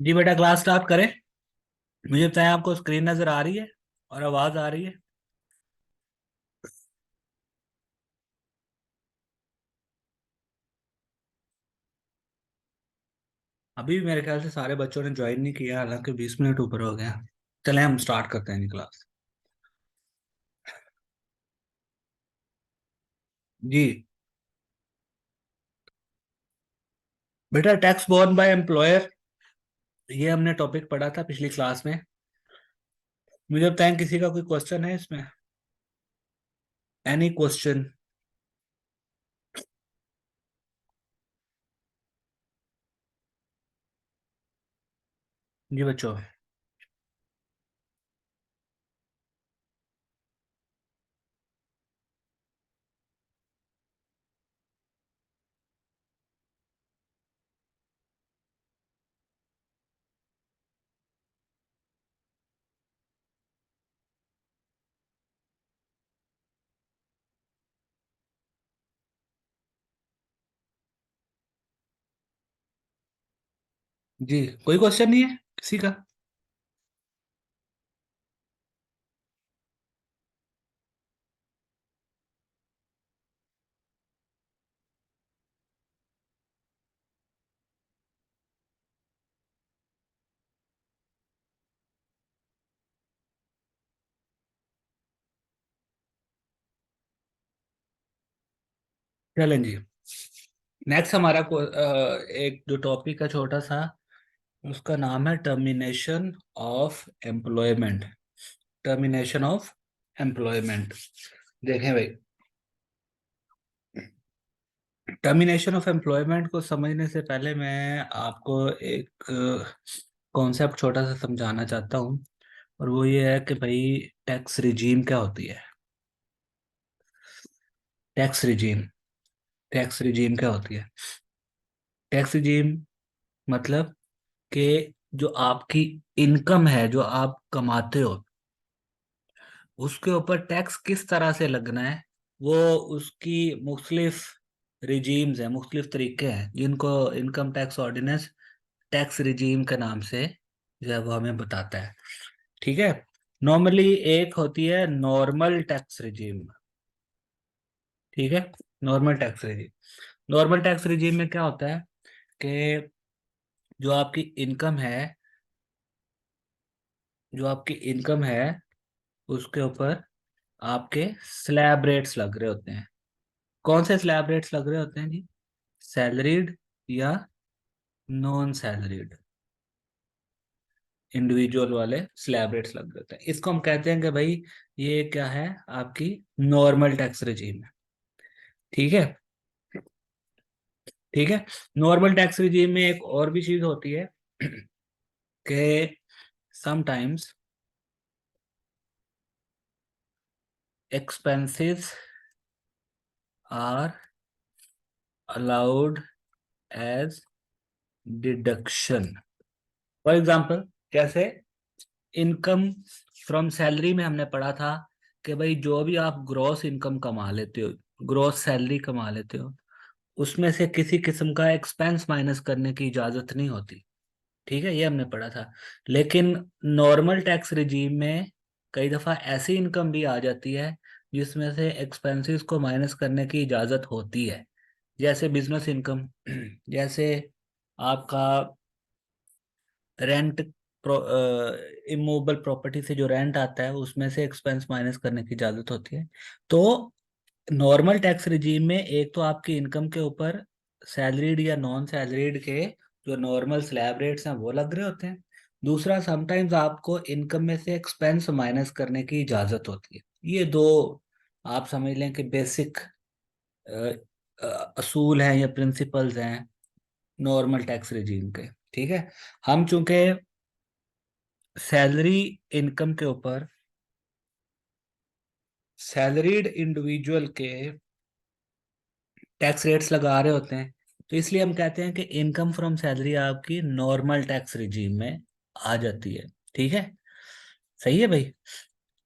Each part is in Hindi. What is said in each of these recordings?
जी बेटा, क्लास स्टार्ट करें। मुझे बताएं, आपको स्क्रीन नजर आ रही है और आवाज आ रही है? अभी भी मेरे ख्याल से सारे बच्चों ने ज्वाइन नहीं किया, हालांकि 20 मिनट ऊपर हो गया। चलें हम स्टार्ट करते हैं क्लास। जी बेटा, टैक्स बोर्न बाय एम्प्लॉयर, ये हमने टॉपिक पढ़ा था पिछली क्लास में। मुझे बताएं, किसी का कोई क्वेश्चन है इसमें? Any question? जी बच्चों। जी, कोई क्वेश्चन नहीं है किसी का? चलें जी। नेक्स्ट हमारा एक जो टॉपिक है छोटा सा, उसका नाम है termination of employment. Termination of employment. देखें भाई, टर्मिनेशन ऑफ एम्प्लॉयमेंट को समझने से पहले मैं आपको एक कॉन्सेप्ट छोटा सा समझाना चाहता हूँ। और वो ये है कि भाई, टैक्स रिजीम क्या होती है? Tax regime. टैक्स रिजीम क्या होती है? टैक्स रिजीम मतलब कि जो आपकी इनकम है, जो आप कमाते हो, उसके ऊपर टैक्स किस तरह से लगना है। वो उसकी मुख्तलिफ रिजीम्स हैं, मुख्तलिफ तरीके हैं, जिनको income tax ordinance tax regime के नाम से जो है वो हमें बताता है। ठीक है। नॉर्मली एक होती है नॉर्मल टैक्स रिजीम। ठीक है। Normal tax regime. Normal tax regime में क्या होता है कि जो आपकी इनकम है, जो आपकी इनकम है उसके ऊपर आपके स्लैब रेट्स लग रहे होते हैं। कौन से स्लैब रेट्स लग रहे होते हैं जी? सैलरीड या नॉन सैलरीड, इंडिविजुअल वाले स्लैब रेट्स लग रहे होते हैं। इसको हम कहते हैं कि भाई, ये क्या है, आपकी नॉर्मल टैक्स रिजीम है। ठीक है। ठीक है। नॉर्मल टैक्स रिजीम में एक और भी चीज होती है कि sometimes expenses are allowed as deduction. For example, कैसे? इनकम फ्रॉम सैलरी में हमने पढ़ा था कि भाई, जो भी आप ग्रॉस इनकम कमा लेते हो, ग्रॉस सैलरी कमा लेते हो, उसमें से किसी किस्म का एक्सपेंस माइनस करने की इजाजत नहीं होती। ठीक है, ये हमने पढ़ा था। लेकिन नॉर्मल टैक्स रिजीम में कई दफा ऐसी इनकम भी आ जाती है जिसमें से एक्सपेंसेस को माइनस करने की इजाजत होती है। जैसे बिजनेस इनकम, जैसे आपका रेंट, इमूवेबल प्रॉपर्टी से जो रेंट आता है उसमें से एक्सपेंस माइनस करने की इजाजत होती है। तो नॉर्मल टैक्स रिजीम में एक तो आपकी इनकम के ऊपर सैलरीड या नॉन सैलरीड के जो नॉर्मल स्लैब रेट्स हैं वो लग रहे होते हैं। दूसरा, समटाइम्स आपको इनकम में से एक्सपेंस माइनस करने की इजाजत होती है। ये दो आप समझ लें कि बेसिक असूल हैं या प्रिंसिपल्स हैं नॉर्मल टैक्स रिजीम के। ठीक है। हम चूंकि सैलरी इनकम के ऊपर सैलरीड इंडिविजुअल के टैक्स रेट्स लगा रहे होते हैं, तो इसलिए हम कहते हैं कि इनकम फ्रॉम सैलरी आपकी नॉर्मल टैक्स रिजीम में आ जाती है। ठीक है। सही है भाई।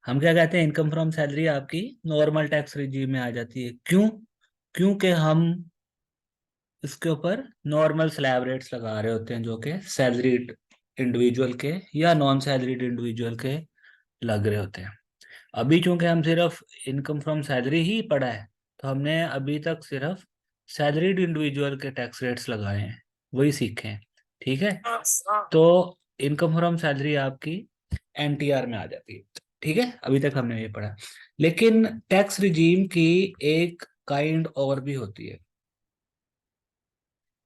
हम क्या कहते हैं, इनकम फ्रॉम सैलरी आपकी नॉर्मल टैक्स रिजीम में आ जाती है। क्यों? क्योंकि हम इसके ऊपर नॉर्मल स्लैब रेट्स लगा रहे होते हैं जो कि सैलरीड इंडिविजुअल के या नॉन सैलरीड इंडिविजुअल के लग रहे होते हैं। अभी चूंकि हम सिर्फ इनकम फ्रॉम सैलरी ही पढ़ा है, तो हमने अभी तक सिर्फ सैलरीड इंडिविजुअल के टैक्स रेट्स लगाए हैं, वही सीखे हैं। ठीक है, तो इनकम फ्रॉम सैलरी आपकी एनटीआर में आ जाती है। ठीक है, अभी तक हमने ये पढ़ा। लेकिन टैक्स रिजीम की एक काइंड और भी होती है,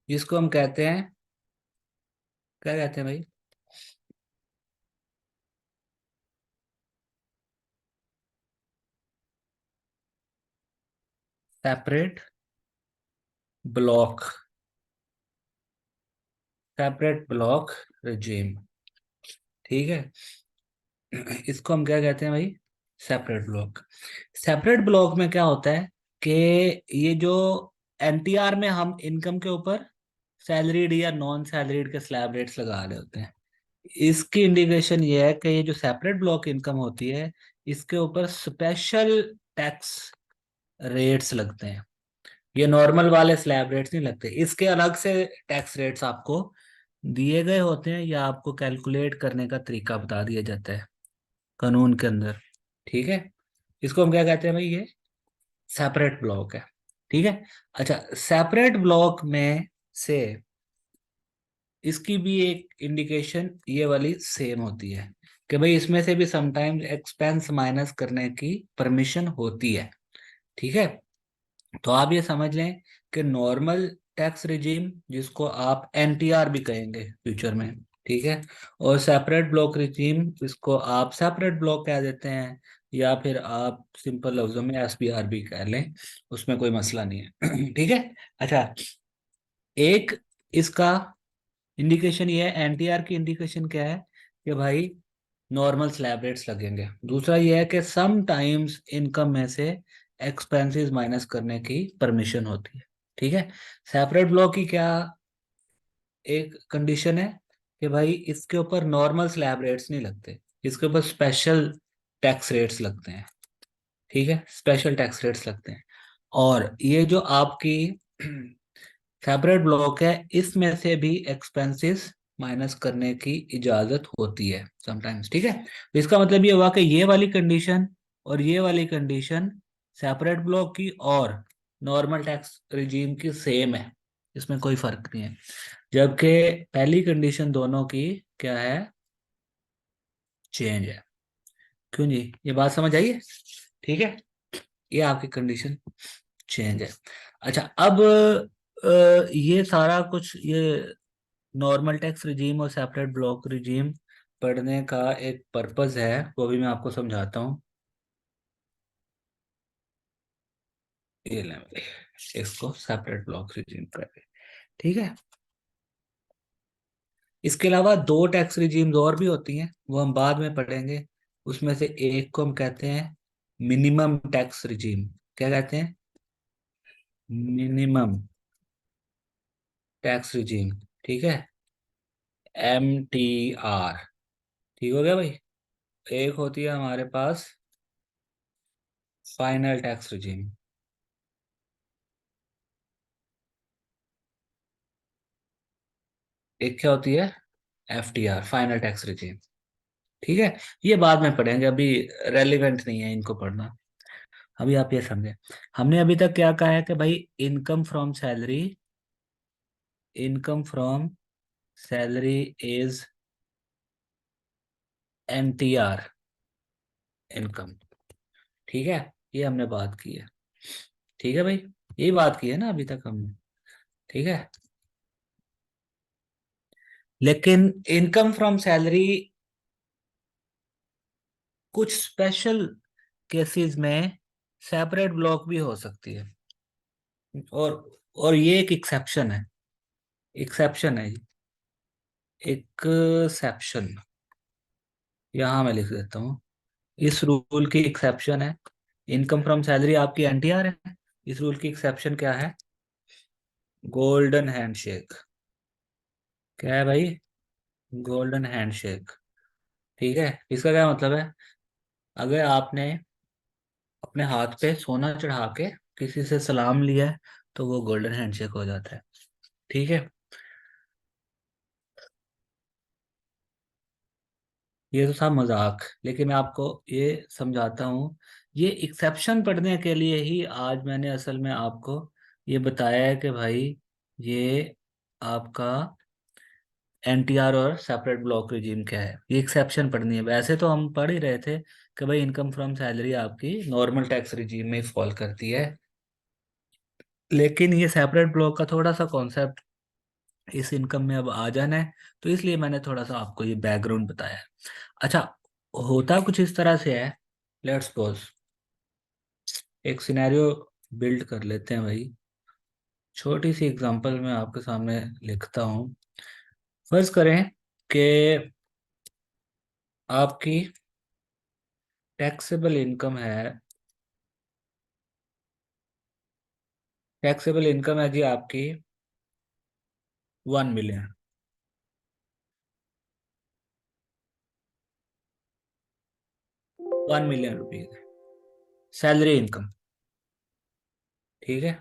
जिसको हम कहते हैं, क्या कहते हैं भाई? Separate block, separate block regime. ठीक है, इसको हम क्या कहते हैं भाई? Separate block. सेपरेट ब्लॉक में क्या होता है कि ये जो एनटीआर में हम इनकम के ऊपर सैलरीड या नॉन सैलरीड के स्लैब रेट्स लगा रहे होते हैं, इसकी इंडिकेशन ये है कि ये जो सेपरेट ब्लॉक इनकम होती है, इसके ऊपर स्पेशल टैक्स रेट्स लगते हैं। ये नॉर्मल वाले स्लैब रेट्स नहीं लगते, इसके अलग से टैक्स रेट्स आपको दिए गए होते हैं, या आपको कैलकुलेट करने का तरीका बता दिया जाता है कानून के अंदर। ठीक है, इसको हम क्या कहते हैं भाई? ये सेपरेट ब्लॉक है। ठीक है, अच्छा, सेपरेट ब्लॉक में से इसकी भी एक इंडिकेशन ये वाली सेम होती है कि भाई इसमें से भी समटाइम्स एक्सपेंस माइनस करने की परमिशन होती है। ठीक है, तो आप ये समझ लें कि नॉर्मल टैक्स रिजीम, जिसको आप एनटीआर भी कहेंगे फ्यूचर में, ठीक है, और सेपरेट ब्लॉक रिजीम, जिसको आप सेपरेट ब्लॉक कह देते हैं, या फिर आप सिंपल लफ्जों में एसबीआर भी कह लें, उसमें कोई मसला नहीं है। ठीक है, अच्छा, एक इसका इंडिकेशन ये है, एनटीआर की इंडिकेशन क्या है कि भाई नॉर्मल स्लैब रेट्स लगेंगे। दूसरा ये है कि सम टाइम्स इनकम में से एक्सपेंसेस माइनस करने की परमिशन होती है। ठीक है, सेपरेट ब्लॉक की क्या एक कंडीशन है कि भाई इसके ऊपर नॉर्मल स्लैब रेट्स नहीं लगते, इसके ऊपर स्पेशल टैक्स रेट्स लगते हैं। ठीक है, स्पेशल टैक्स रेट्स लगते हैं। और ये जो आपकी सेपरेट ब्लॉक है, इसमें से भी एक्सपेंसेस माइनस करने की इजाजत होती है समटाइम्स। ठीक है, तो इसका मतलब ये हुआ कि ये वाली कंडीशन और ये वाली कंडीशन सेपरेट ब्लॉक की और नॉर्मल टैक्स रिजीम की सेम है, इसमें कोई फर्क नहीं है। जबकि पहली कंडीशन दोनों की क्या है? चेंज है। क्यों जी, ये बात समझ आई है? ठीक है, ये आपकी कंडीशन चेंज है। अच्छा, अब ये सारा कुछ, ये नॉर्मल टैक्स रिजीम और सेपरेट ब्लॉक रिजीम पढ़ने का एक पर्पस है, वो भी मैं आपको समझाता हूँ। ये लें भाई, इसको सेपरेट ब्लॉक रिजीम कर। ठीक है, इसके अलावा दो टैक्स रिजीम्स और भी होती हैं, वो हम बाद में पढ़ेंगे। उसमें से एक को हम कहते हैं मिनिमम टैक्स रिजीम। क्या कहते हैं? Minimum tax regime. ठीक है, MTR। ठीक हो गया भाई। एक होती है हमारे पास फाइनल टैक्स रिजीम। एक क्या होती है? FTR, final tax regime. ठीक है, ये बाद में पढ़ेंगे, अभी रेलिवेंट नहीं है इनको पढ़ना। अभी आप ये समझे, हमने अभी तक क्या कहा है कि भाई income from salary, income from salary is NTR income. ठीक है, ये हमने बात की है। ठीक है भाई, यही बात की है ना अभी तक हमने। ठीक है, लेकिन इनकम फ्रॉम सैलरी कुछ स्पेशल केसेस में सेपरेट ब्लॉक भी हो सकती है। और ये एक एक्सेप्शन है, एक्सेप्शन है, एक्सेप्शन, यहाँ मैं लिख देता हूँ। इस रूल की एक्सेप्शन है, इनकम फ्रॉम सैलरी आपकी NTR है। इस रूल की एक्सेप्शन क्या है? Golden handshake. क्या है भाई? Golden handshake. ठीक है, इसका क्या मतलब है? अगर आपने अपने हाथ पे सोना चढ़ा के किसी से सलाम लिया है, तो वो गोल्डन हैंडशेक हो जाता है। ठीक है, ये तो था मजाक, लेकिन मैं आपको ये समझाता हूँ। ये एक्सेप्शन पढ़ने के लिए ही आज मैंने असल में आपको ये बताया है कि भाई ये आपका एनटीआर और सेपरेट ब्लॉक रिजीम क्या है। ये एक्सेप्शन पढ़नी है। वैसे तो हम पढ़ ही रहे थे कि भाई इनकम फ्रॉम सैलरी आपकी नॉर्मल टैक्स रिजीम में फॉल करती है, लेकिन ये सेपरेट ब्लॉक का थोड़ा सा कॉन्सेप्ट इस इनकम में अब आ जाना है, तो इसलिए मैंने थोड़ा सा आपको ये बैकग्राउंड बताया है। अच्छा, होता कुछ इस तरह से है। लेट्स सपोज एक सिनेरियो बिल्ड कर लेते हैं भाई। छोटी सी एग्जांपल मैं आपके सामने लिखता हूँ। फर्ज करें कि आपकी टैक्सेबल इनकम है, टैक्सेबल इनकम है जी आपकी 1 million, 1 million rupees salary income. ठीक है,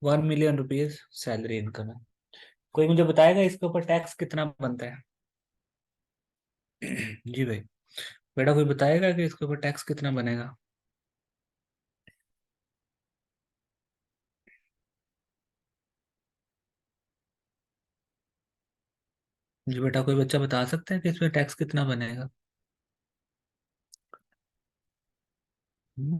1 मिलियन रुपीज सैलरी इनकम है। कोई मुझे बताएगा इसके ऊपर टैक्स कितना बनता है? जी भाई, बेटा कोई बताएगा कि इसके ऊपर टैक्स कितना बनेगा? जी बेटा, कोई बच्चा बता सकता है कि इसमें टैक्स कितना बनेगा? हम्म,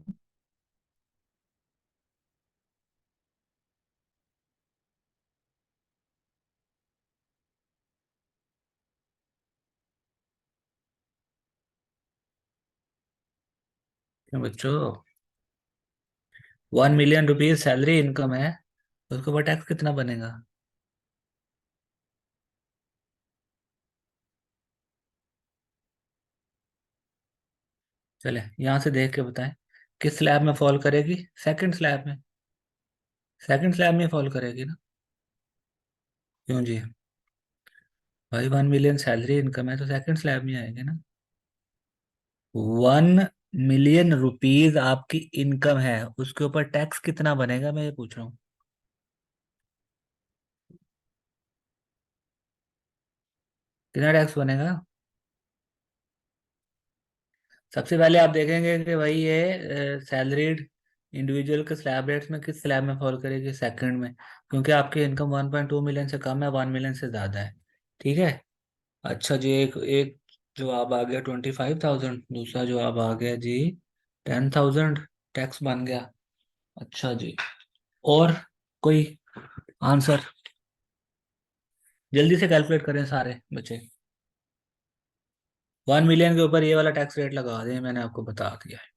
क्यों बच्चों? 1 मिलियन रुपीज सैलरी इनकम है, तो उसके ऊपर टैक्स कितना बनेगा? चले यहाँ से देख के बताएं, किस स्लैब में फॉल करेगी? सेकंड स्लैब में। सेकंड स्लैब में फॉल करेगी ना? क्यों जी? भाई 1 मिलियन सैलरी इनकम है तो सेकंड स्लैब में आएगी ना। 1 मिलियन रुपीज आपकी इनकम है, उसके ऊपर टैक्स कितना बनेगा, मैं ये पूछ रहा हूँ। कितना टैक्स बनेगा? सबसे पहले आप देखेंगे कि भाई ये सैलरीड इंडिविजुअल के स्लैब रेट्स में किस स्लैब में फॉल करेगी? सेकंड में, क्योंकि आपकी इनकम 1.2 मिलियन से कम है, 1 मिलियन से ज़्यादा है। ठीक है। अच्छा जी, एक एक जवाब आ गया 25,000, दूसरा जवाब आ गया जी 10,000, टैक्स बन गया। अच्छा जी, और कोई आंसर? जल्दी से कैलकुलेट करें सारे बच्चे। 1 मिलियन के ऊपर ये वाला टैक्स रेट लगा दें, मैंने आपको बता दिया है।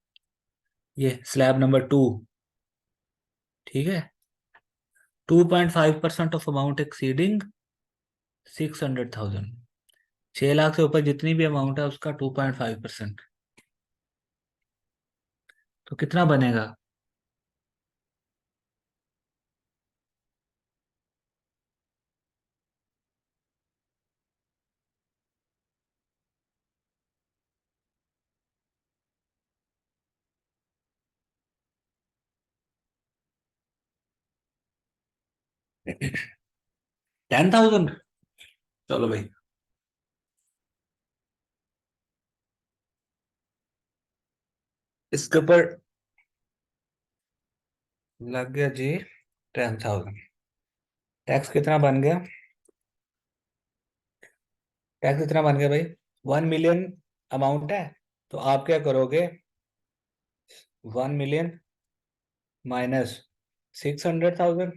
ये स्लैब नंबर 2। ठीक है, 2.5% ऑफ अमाउंट एक्सीडिंग 600,000। 6 लाख से ऊपर जितनी भी अमाउंट है उसका 2.5%, तो कितना बनेगा? 10,000। चलो भाई, इसके ऊपर लग गया जी 10,000। टैक्स कितना बन गया? टैक्स कितना बन गया भाई? 1 मिलियन अमाउंट है, तो आप क्या करोगे? 1 मिलियन माइनस 600,000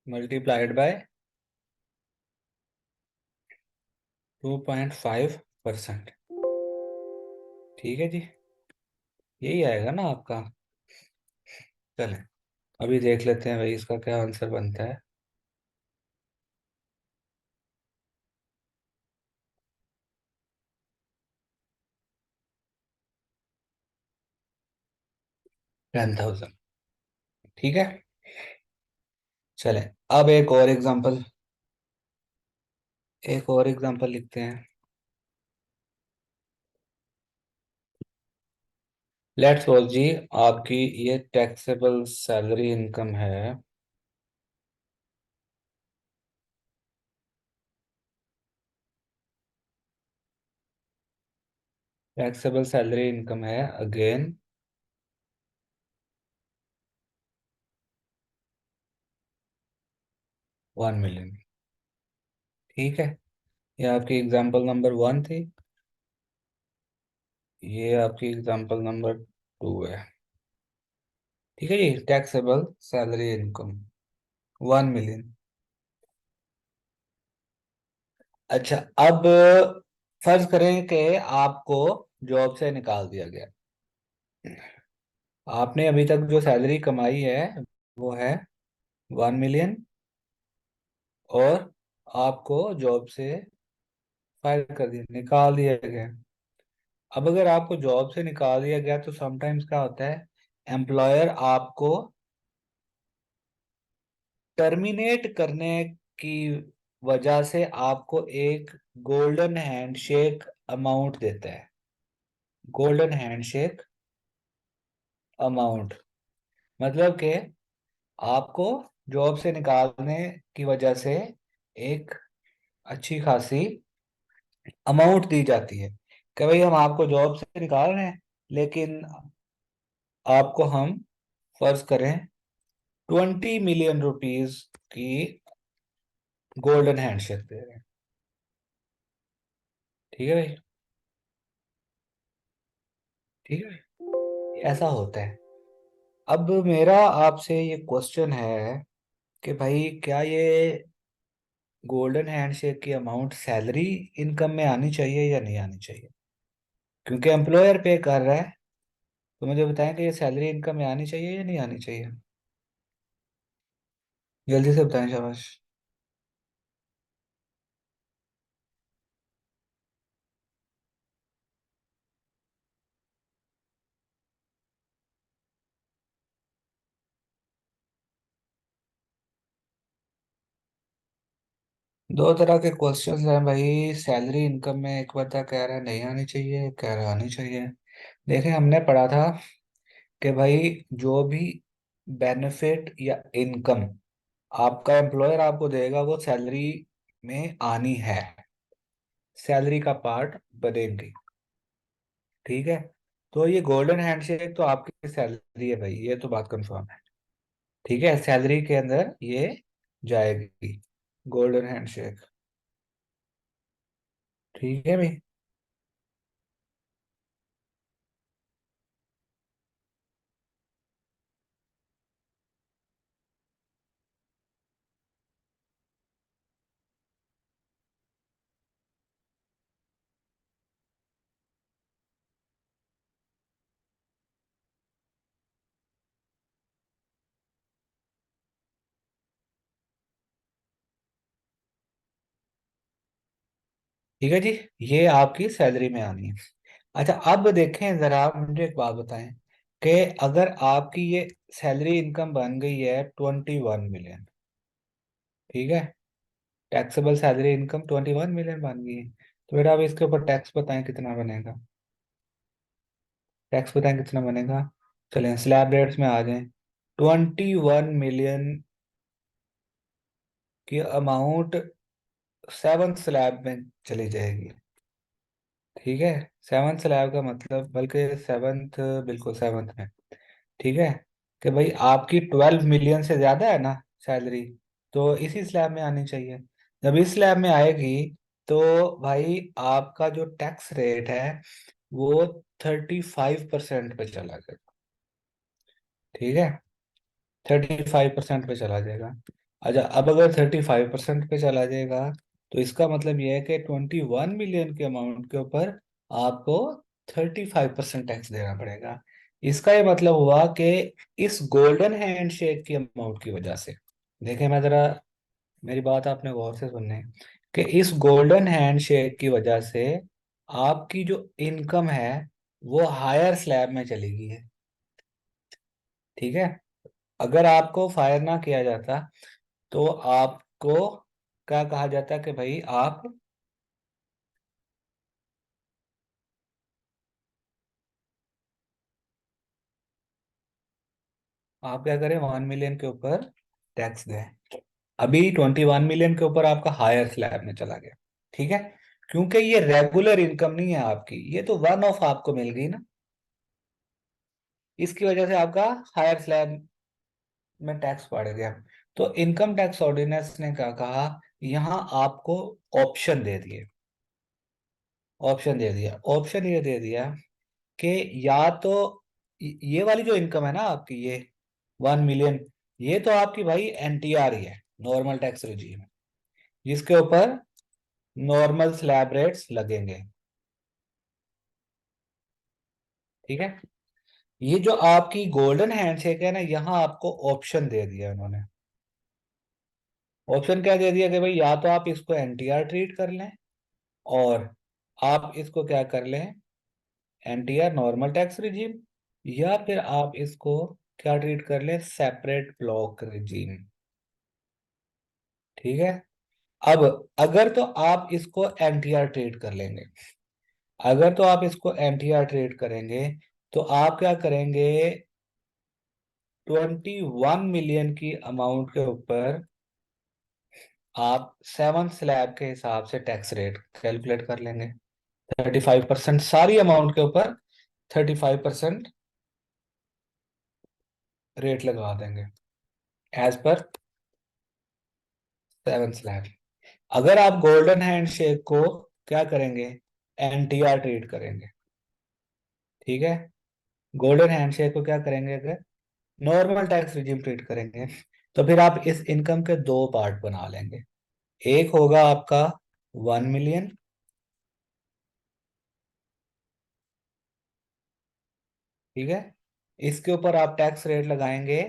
मल्टीप्लाइड बाय 2.5%। ठीक है जी, यही आएगा ना आपका। चले अभी देख लेते हैं भाई इसका क्या आंसर बनता है। 10,000। ठीक है, चले अब एक और एग्जांपल लिखते हैं। लेट्स सपोज जी आपकी ये टैक्सेबल सैलरी इनकम है टैक्सेबल सैलरी इनकम है अगेन 1 मिलियन। ठीक है, ये आपकी एग्जांपल नंबर 1 थी। ये आपकी एग्जांपल नंबर 2 है। ठीक है जी, टैक्सेबल सैलरी इनकम 1 मिलियन। अच्छा, अब फर्ज करें कि आपको जॉब से निकाल दिया गया। आपने अभी तक जो सैलरी कमाई है वो है 1 मिलियन, और आपको जॉब से फायर कर दिया, निकाल दिया गया। अब अगर आपको जॉब से निकाल दिया गया तो समटाइम्स क्या होता है, एम्प्लॉयर आपको टर्मिनेट करने की वजह से आपको एक गोल्डन हैंडशेक अमाउंट देता है। गोल्डन हैंडशेक अमाउंट मतलब कि आपको जॉब से निकालने की वजह से एक अच्छी खासी अमाउंट दी जाती है कि भाई हम आपको जॉब से निकाल रहे हैं, लेकिन आपको हम फर्ज करें 20 मिलियन रुपीज की गोल्डन हैंडशेक दे रहे हैं। ठीक है भाई। ठीक है भाई, ऐसा होता है। अब मेरा आपसे ये क्वेश्चन है कि भाई क्या ये गोल्डन हैंडशेक की अमाउंट सैलरी इनकम में आनी चाहिए या नहीं आनी चाहिए? क्योंकि एम्प्लॉयर पे कर रहा है, तो मुझे बताएं कि ये सैलरी इनकम में आनी चाहिए या नहीं आनी चाहिए? जल्दी से बताएं, शाबाश। 2 तरह के क्वेश्चंस हैं भाई सैलरी इनकम में। एक बंदा कह रहा है नहीं आनी चाहिए, एक कह रहा है आनी चाहिए। देखिए, हमने पढ़ा था कि भाई जो भी बेनिफिट या इनकम आपका एम्प्लॉयर आपको देगा वो सैलरी में आनी है, सैलरी का पार्ट बनेगी। ठीक है, तो ये गोल्डन हैंडशेक तो आपकी सैलरी है भाई, ये तो बात कंफर्म है। ठीक है, सैलरी के अंदर ये जाएगी, गोल्डन हैंडशेक। ठीक है भाई। ठीक है जी, ये आपकी सैलरी में आनी है। अच्छा, अब देखें जरा, आप मुझे एक बात बताएं कि अगर आपकी ये सैलरी इनकम बन गई है 21 मिलियन। ठीक है, टैक्सेबल सैलरी इनकम 21 मिलियन बन गई है, तो फिर आप इसके ऊपर टैक्स बताएं कितना बनेगा? टैक्स बताएं कितना बनेगा? चलें स्लैब रेट्स में आ जाएं। 21 मिलियन की अमाउंट 7th स्लैब में चली जाएगी। ठीक है, 7th स्लैब का मतलब, बल्कि 7th, बिल्कुल 7th में। ठीक है, कि भाई आपकी 12 मिलियन से ज्यादा है ना सैलरी, तो इसी स्लैब में आनी चाहिए। जब इस स्लैब में आएगी तो भाई आपका जो टैक्स रेट है वो 35% पे चला जाएगा। ठीक है, 35% पे चला जाएगा। अच्छा, अब अगर 35% पे चला जाएगा तो इसका मतलब यह है कि 21 मिलियन के अमाउंट के ऊपर आपको 35% टैक्स देना पड़ेगा। इसका ये मतलब हुआ कि इस गोल्डन हैंडशेक की अमाउंट की वजह से, देखें मैं जरा, मेरी बात आपने गौर से सुननी है, कि इस गोल्डन हैंडशेक की वजह से आपकी जो इनकम है वो हायर स्लैब में चली गई है। ठीक है, अगर आपको फायर ना किया जाता तो आपको क्या कहा जाता कि भाई आप क्या करें, 1 मिलियन के ऊपर टैक्स दें। अभी 21 मिलियन के ऊपर आपका हायर स्लैब में चला गया। ठीक है, क्योंकि ये रेगुलर इनकम नहीं है आपकी, ये तो वन ऑफ आपको मिल गई ना। इसकी वजह से आपका हायर स्लैब में टैक्स बढ़ गया। तो इनकम टैक्स ऑर्डिनेंस ने क्या कहा, यहाँ आपको ऑप्शन दे दिए। ऑप्शन दे दिया, ऑप्शन ये दे दिया कि या तो ये वाली जो इनकम है ना आपकी, ये 1 मिलियन, ये तो आपकी भाई एनटीआर ही है, नॉर्मल टैक्स रिजीम, जिसके ऊपर नॉर्मल स्लैब रेट्स लगेंगे। ठीक है। ये जो आपकी गोल्डन हैंडशेक है ना, यहाँ आपको ऑप्शन दे दिया उन्होंने। ऑप्शन क्या दे दिया कि भाई या तो आप इसको एनटीआर ट्रीट कर लें, और आप इसको क्या कर लें, एनटीआर नॉर्मल टैक्स रिजीम, या फिर आप इसको क्या ट्रीट कर लें, सेपरेट ब्लॉक रिजीम। ठीक है। अब अगर तो आप इसको एनटीआर ट्रीट कर लेंगे, अगर तो आप इसको एनटीआर ट्रीट करेंगे, तो आप क्या करेंगे, 21 मिलियन की अमाउंट के ऊपर आप 7 स्लैब के हिसाब से टैक्स रेट कैलकुलेट कर लेंगे। 35%, सारी अमाउंट के ऊपर 35% रेट लगा देंगे, एज पर 7 स्लैब। अगर आप गोल्डन हैंडशेक को क्या करेंगे, एनटीआर ट्रीट करेंगे। ठीक है। गोल्डन हैंडशेक को क्या करेंगे, अगर नॉर्मल टैक्स रिजीम ट्रीट करेंगे, तो फिर आप इस इनकम के दो पार्ट बना लेंगे। एक होगा आपका 1 मिलियन, ठीक है, इसके ऊपर आप टैक्स रेट लगाएंगे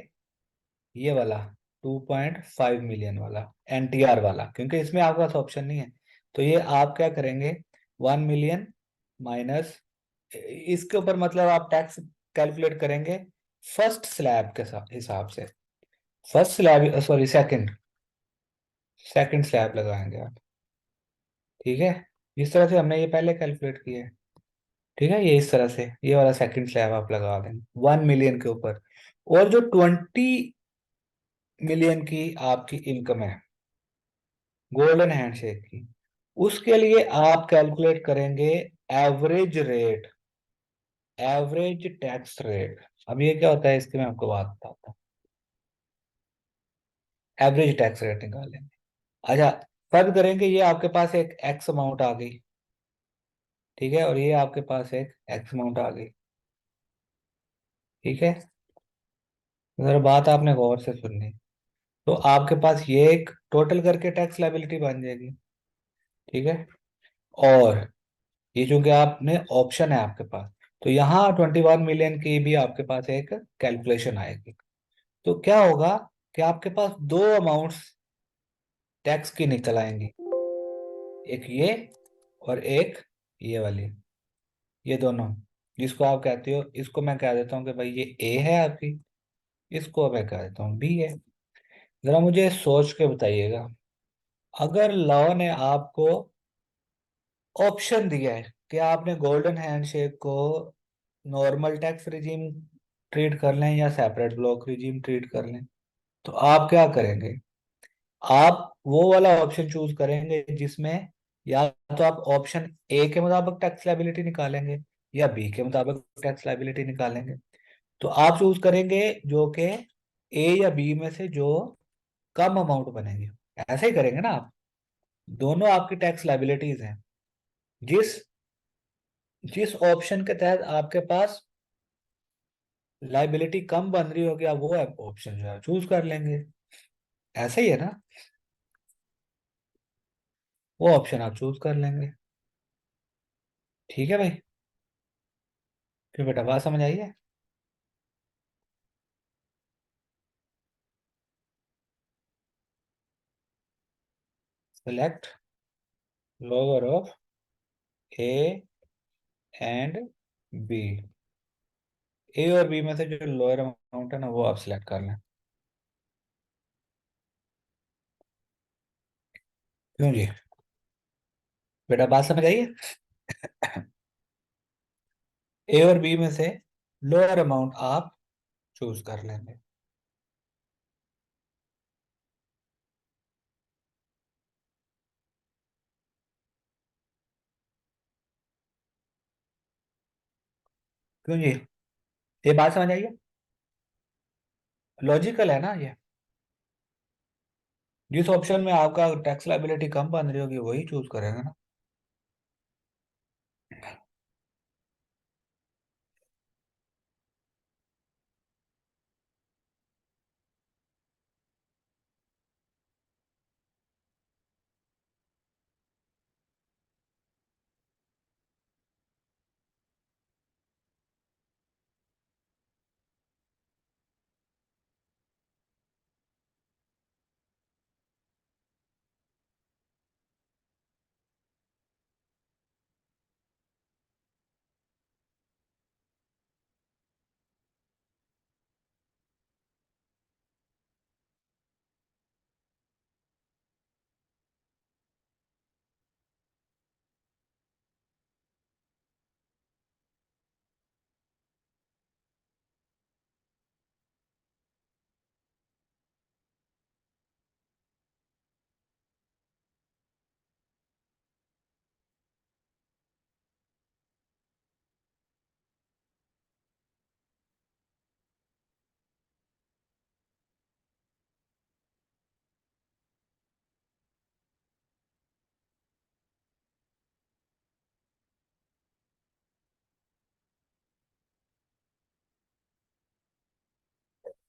ये वाला 2.5 मिलियन वाला, एनटीआर वाला, क्योंकि इसमें आपके पास ऑप्शन नहीं है। तो ये आप क्या करेंगे, 1 मिलियन माइनस, इसके ऊपर मतलब आप टैक्स कैलकुलेट करेंगे फर्स्ट स्लैब के हिसाब से। First slab, sorry, second, second slab लगाएंगे आप। ठीक है। इस तरह से हमने ये पहले कैलकुलेट किया है। ठीक है, ये इस तरह से ये वाला सेकंड स्लैब आप लगा देंगे 1 मिलियन के ऊपर। और जो 20 मिलियन की आपकी इनकम है गोल्डन हैंडशेक की, उसके लिए आप कैलकुलेट करेंगे average rate, average tax rate. अब ये क्या होता है, इसकी मैं आपको बात बताता हूँ। एवरेज टैक्स रेट निकालेंगे। अच्छा, फर्क करेंगे, ये आपके पास एक एक्स अमाउंट आ गई, ठीक है, और ये आपके पास एक एक्स अमाउंट आ गई। ठीक है। अगर बात आपने गौर से सुननी, तो आपके पास ये एक टोटल करके टैक्स लाइबिलिटी बन जाएगी। ठीक है। और ये चूंकि आपने ऑप्शन है आपके पास, तो यहाँ 21 मिलियन की भी आपके पास एक कैलकुलेशन आएगी। तो क्या होगा कि आपके पास दो अमाउंट्स टैक्स की निकल आएंगी, एक ये और एक ये वाली, ये दोनों, जिसको आप कहते हो, इसको मैं कह देता हूँ कि भाई ये ए है आपकी, इसको मैं कह देता हूँ बी है। जरा मुझे सोच के बताइएगा, अगर लॉ ने आपको ऑप्शन दिया है कि आपने गोल्डन हैंडशेक को नॉर्मल टैक्स रिजीम ट्रीट कर लें या सेपरेट ब्लॉक रिजीम ट्रीट कर लें, तो आप क्या करेंगे, आप वो वाला ऑप्शन चूज करेंगे जिसमें या तो आप ऑप्शन ए के मुताबिक टैक्स लाइबिलिटी निकालेंगे या बी के मुताबिक टैक्स लाइबिलिटी निकालेंगे। तो आप चूज करेंगे जो कि ए या बी में से जो कम अमाउंट बनेगी। ऐसे ही करेंगे ना आप, दोनों आपकी टैक्स लाइबिलिटीज हैं। जिस जिस ऑप्शन के तहत आपके पास लाइबिलिटी कम बन रही होगी, आप वो ऑप्शन जो है चूज कर लेंगे। ऐसे ही है ना, वो ऑप्शन आप चूज कर लेंगे। ठीक है भाई, फिर बेटा बात समझ आई है। Select lower of A and B, A और बी में से जो लोअर अमाउंट है ना, वो आप सिलेक्ट कर लें। क्यों जी, बेटा बात समझ आई है। ए और बी में से लोअर अमाउंट आप चूज कर लेंगे। क्यों जी? ये बात समझ आइए, लॉजिकल है ना ये। जिस ऑप्शन में आपका टैक्स लाइबिलिटी कम बन रही होगी वही चूज करेंगे ना।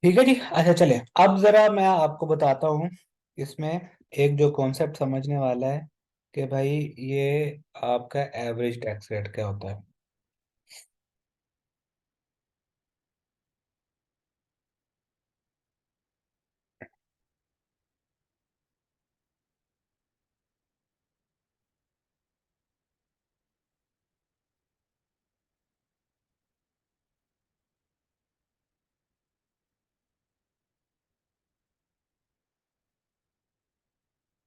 ठीक है जी, अच्छा चले। अब जरा मैं आपको बताता हूँ इसमें एक जो कॉन्सेप्ट समझने वाला है कि भाई ये आपका एवरेज टैक्स रेट क्या होता है।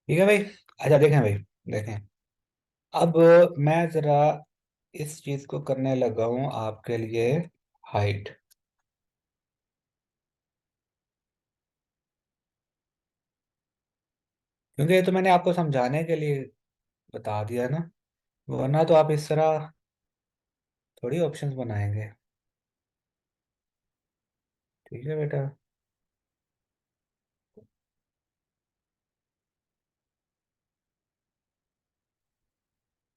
ठीक है भाई, अच्छा देखें भाई, देखें। अब मैं जरा इस चीज को करने लगा हूँ आपके लिए, हाइट। क्योंकि ये तो मैंने आपको समझाने के लिए बता दिया ना, वरना तो आप इस तरह थोड़ी ऑप्शंस बनाएंगे। ठीक है बेटा।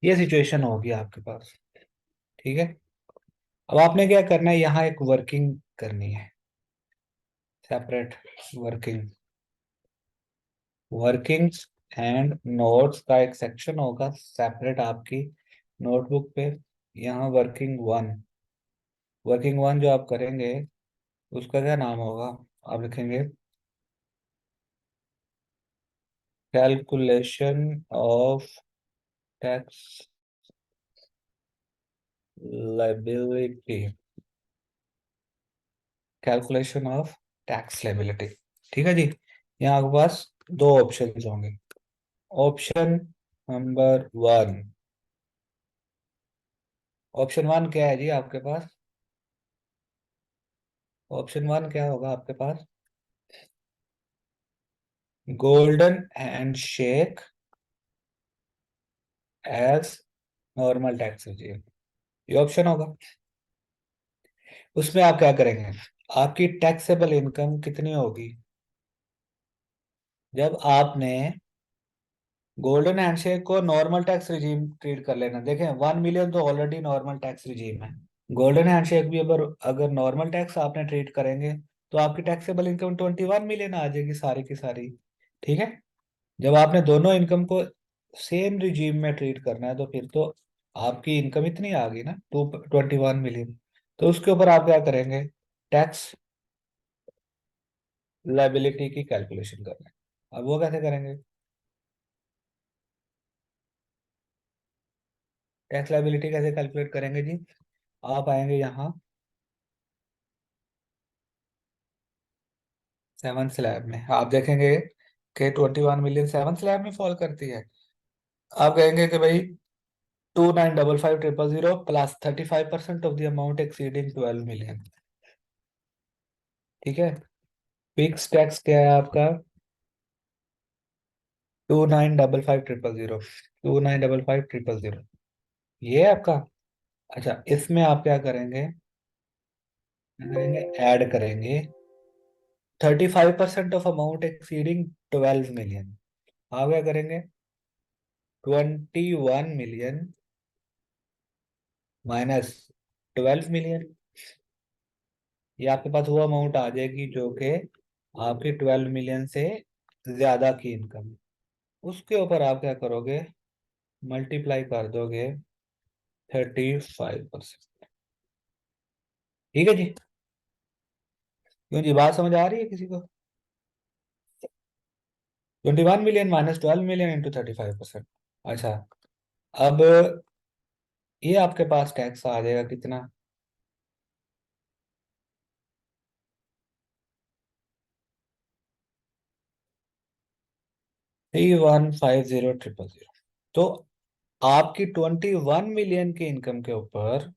ये सिचुएशन होगी आपके पास। ठीक है। अब आपने क्या करना है, यहाँ एक वर्किंग करनी है, separate working. Workings and notes का एक सेक्शन होगा सेपरेट आपकी नोटबुक पे। यहाँ वर्किंग 1, वर्किंग 1 जो आप करेंगे उसका क्या नाम होगा, आप लिखेंगे calculation of tax liability, calculation of tax liability. ठीक है जी। यहाँ आपके पास दो ऑप्शन होंगे। ऑप्शन नंबर 1, ऑप्शन 1 क्या है जी आपके पास? ऑप्शन 1 क्या होगा आपके पास? Golden handshake as normal tax regime, ये ऑप्शन होगा। उसमें आप क्या करेंगे, आपकी टैक्सेबल इनकम कितनी होगी जब आपने गोल्डन हैंडशेक को नॉर्मल टैक्स रिजीम ट्रीट कर लेना। देखें 1 मिलियन तो ऑलरेडी नॉर्मल टैक्स रिजीम है। गोल्डन हैंडशेक भी अगर अगर नॉर्मल टैक्स आपने ट्रीट करेंगे तो आपकी टैक्सेबल इनकम 21 मिलियन आ जाएगी सारी की सारी। ठीक है। जब आपने दोनों इनकम को सेम रिजीम में ट्रीट करना है तो फिर तो आपकी इनकम इतनी आ गई ना, 21 मिलियन। तो उसके ऊपर आप क्या करेंगे, टैक्स लाइबिलिटी की कैलकुलेशन करना है। अब वो कैसे करेंगे? टैक्स लाइबिलिटी कैसे कैलकुलेट करेंगे जी? आप आएंगे यहाँ 7th स्लैब में, आप देखेंगे कि 21 मिलियन 7th स्लैब में फॉल करती है। आप कहेंगे कि भाई 2955,000 plus 35% of the amount exceeding 12 million. ठीक है। फिक्स टैक्स क्या है आपका? 2955,000, 2955,000, ये है आपका। अच्छा इसमें आप क्या करेंगे, क्या करेंगे, ऐड करेंगे 35% ऑफ अमाउंट एक्सीडिंग 12 मिलियन। हाँ, क्या करेंगे, 21 मिलियन माइनस 12 मिलियन। ये आपके पास वो अमाउंट आ जाएगी जो कि आपकी 12 मिलियन से ज्यादा की इनकम। उसके ऊपर आप क्या करोगे, मल्टीप्लाई कर दोगे 35%। ठीक है जी। क्यों जी, बात समझ आ रही है किसी को? 21 मिलियन माइनस 12 मिलियन इंटू 35%। अच्छा, अब ये आपके पास टैक्स आ जाएगा कितना, 3150,000। तो आपकी 21 मिलियन की इनकम के ऊपर,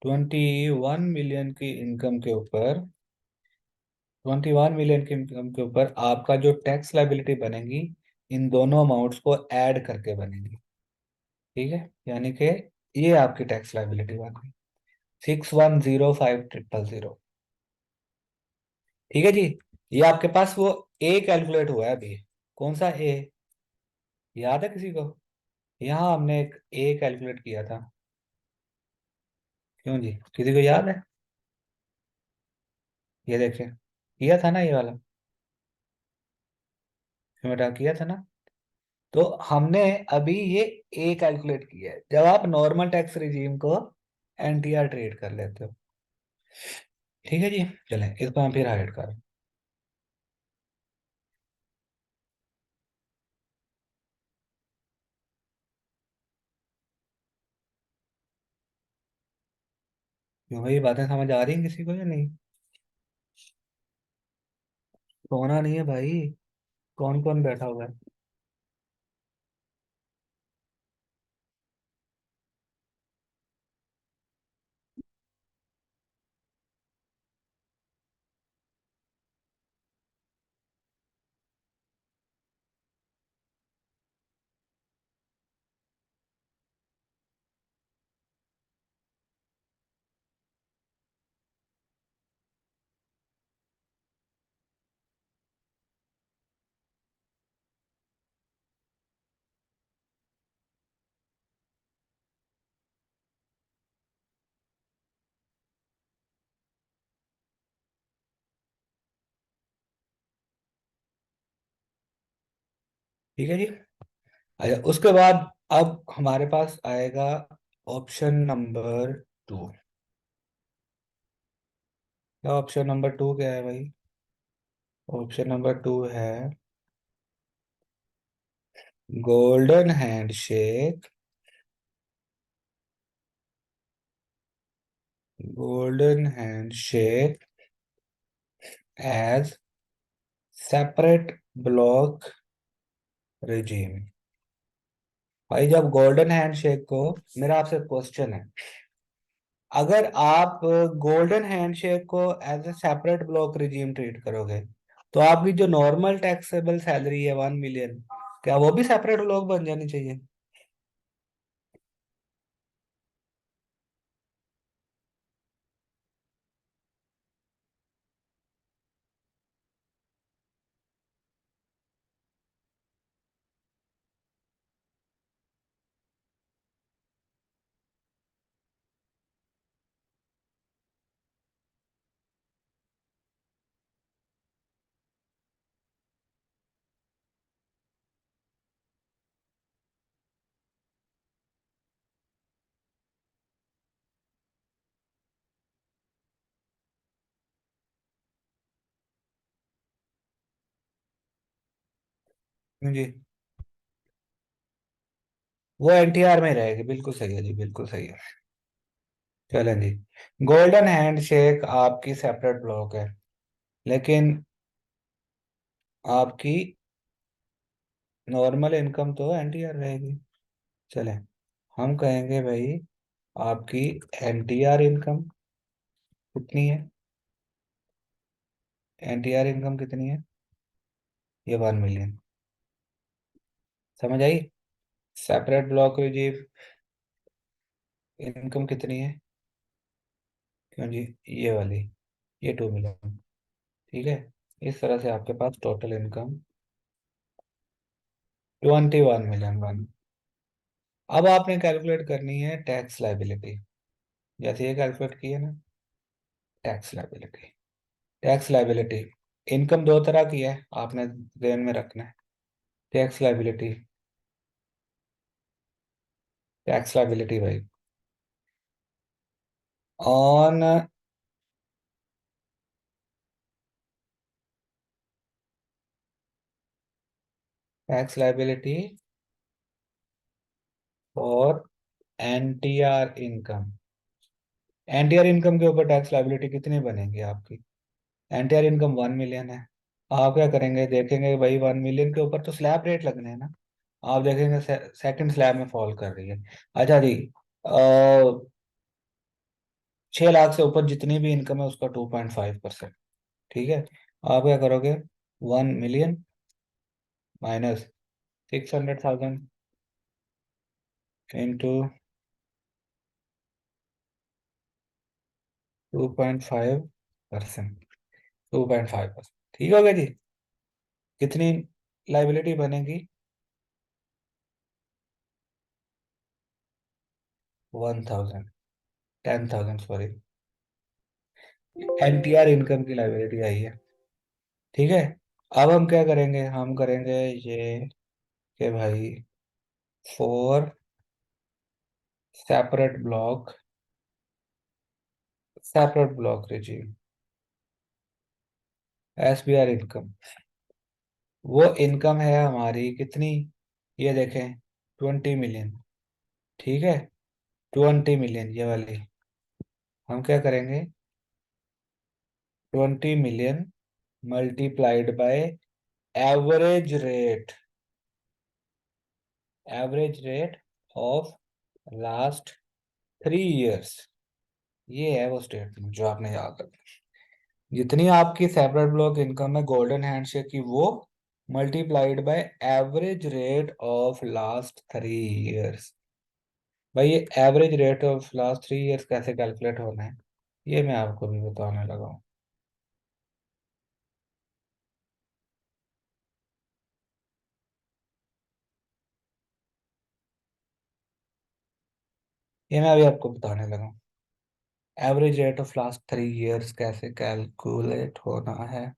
21 मिलियन की इनकम के ऊपर आपका जो टैक्स लाइबिलिटी बनेगी, इन दोनों अमाउंट्स को ऐड करके बनेगी। ठीक है, यानी कि ये आपकी टैक्स लाइबिलिटी बन गई 6105,000। ठीक है जी। ये आपके पास वो ए कैलकुलेट हुआ है अभी। कौन सा ए, याद है किसी को? यहाँ हमने एक ए कैलकुलेट किया था। क्यों जी, किसी को याद है? ये देखिए, किया था ना ये वाला, बेटा किया था ना। तो हमने अभी ये ए कैलकुलेट किया है जब आप नॉर्मल टैक्स रिजीम को एनटीआर ट्रीट कर लेते हो। ठीक है जी। चलें, इसको हम फिर हाइड करें। क्यों भाई, बातें समझ आ रही हैं किसी को या नहीं? सोना नहीं है भाई। कौन कौन बैठा हुआ है? ठीक है जी। अच्छा, उसके बाद अब हमारे पास आएगा ऑप्शन नंबर 2। क्या ऑप्शन नंबर 2 क्या है भाई? ऑप्शन नंबर 2 है golden handshake. Golden handshake as separate block regime. भाई, जब गोल्डन हैंडशेक को, मेरा आपसे क्वेश्चन है, अगर आप गोल्डन हैंडशेक को as a separate block regime treat करोगे, तो आपकी जो नॉर्मल टैक्सेबल सैलरी है 1 मिलियन, क्या वो भी सेपरेट ब्लॉक बन जानी चाहिए? जी, वो एनटीआर में रहेगी, बिल्कुल सही है जी, बिल्कुल सही है। चलें जी। गोल्डन हैंडशेक आपकी सेपरेट ब्लॉक है, लेकिन आपकी नॉर्मल इनकम तो एनटीआर रहेगी। चलें, हम कहेंगे भाई आपकी एनटीआर इनकम कितनी है? एनटीआर इनकम कितनी है? ये 1 मिलियन। समझ आई? सेपरेट ब्लॉक रिजीव इनकम कितनी है? क्यों जी, ये वाली, ये 2 मिलियन। ठीक है, इस तरह से आपके पास टोटल इनकम 21 मिलियन। अब आपने कैलकुलेट करनी है टैक्स लाइबिलिटी। जैसे ये कैलकुलेट की है ना, tax liability. Tax liability, income दो तरह की है, आपने ध्यान में रखना है। टैक्स लाइबिलिटी, टैक्स लाइबिलिटी भाई, ऑन टैक्स लाइबिलिटी और एनटीआर इनकम। एनटीआर इनकम के ऊपर टैक्स लाइबिलिटी कितनी बनेगी आपकी? एनटीआर इनकम 1 मिलियन है। आप क्या करेंगे, देखेंगे भाई 1 मिलियन के ऊपर तो स्लैब रेट लगने हैं ना। आप देखेंगे सेकंड स्लैब में फॉल कर रही है। अच्छा जी, 6 लाख से ऊपर जितनी भी इनकम है उसका 2.5%। ठीक है, आप क्या करोगे, 1 मिलियन माइनस 600,000 इंटू 2.5%। 2.5%, ठीक हो गया जी। कितनी लाइबिलिटी बनेगी? 1,000, 10,000 सॉरी, एनटीआर इनकम की लाइबिलिटी आई है। ठीक है, अब हम क्या करेंगे, हम करेंगे ये कि भाई four separate block, separate block regime, SBR income. वो इनकम है हमारी कितनी, ये देखें, 20 मिलियन। ठीक है, 20 मिलियन ये वाली। हम क्या करेंगे, 20 million multiplied by average rate, average rate of last 3 years. ये है वो स्टेटमेंट जो आपने याद रखना। जितनी आपकी सेपरेट ब्लॉक इनकम है गोल्डन हैंडशेक की, वो multiplied by average rate of last 3 years. भाई ये average rate of last 3 years कैसे कैलकुलेट होना है, ये मैं आपको भी बताने लगा हूँ। ये मैं अभी आपको बताने लगा हूँ, average rate of last 3 years कैसे कैलकुलेट होना है।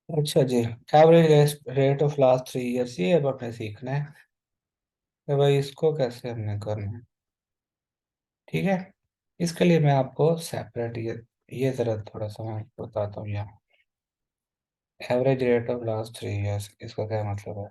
अच्छा जी, average rate of last 3 years, ये अब आपने सीखना है कि भाई इसको कैसे हमने करना है। ठीक है, इसके लिए मैं आपको सेपरेट ये जरा थोड़ा सा मैं बताता हूँ यहाँ। Average rate of last 3 years, इसका क्या मतलब है?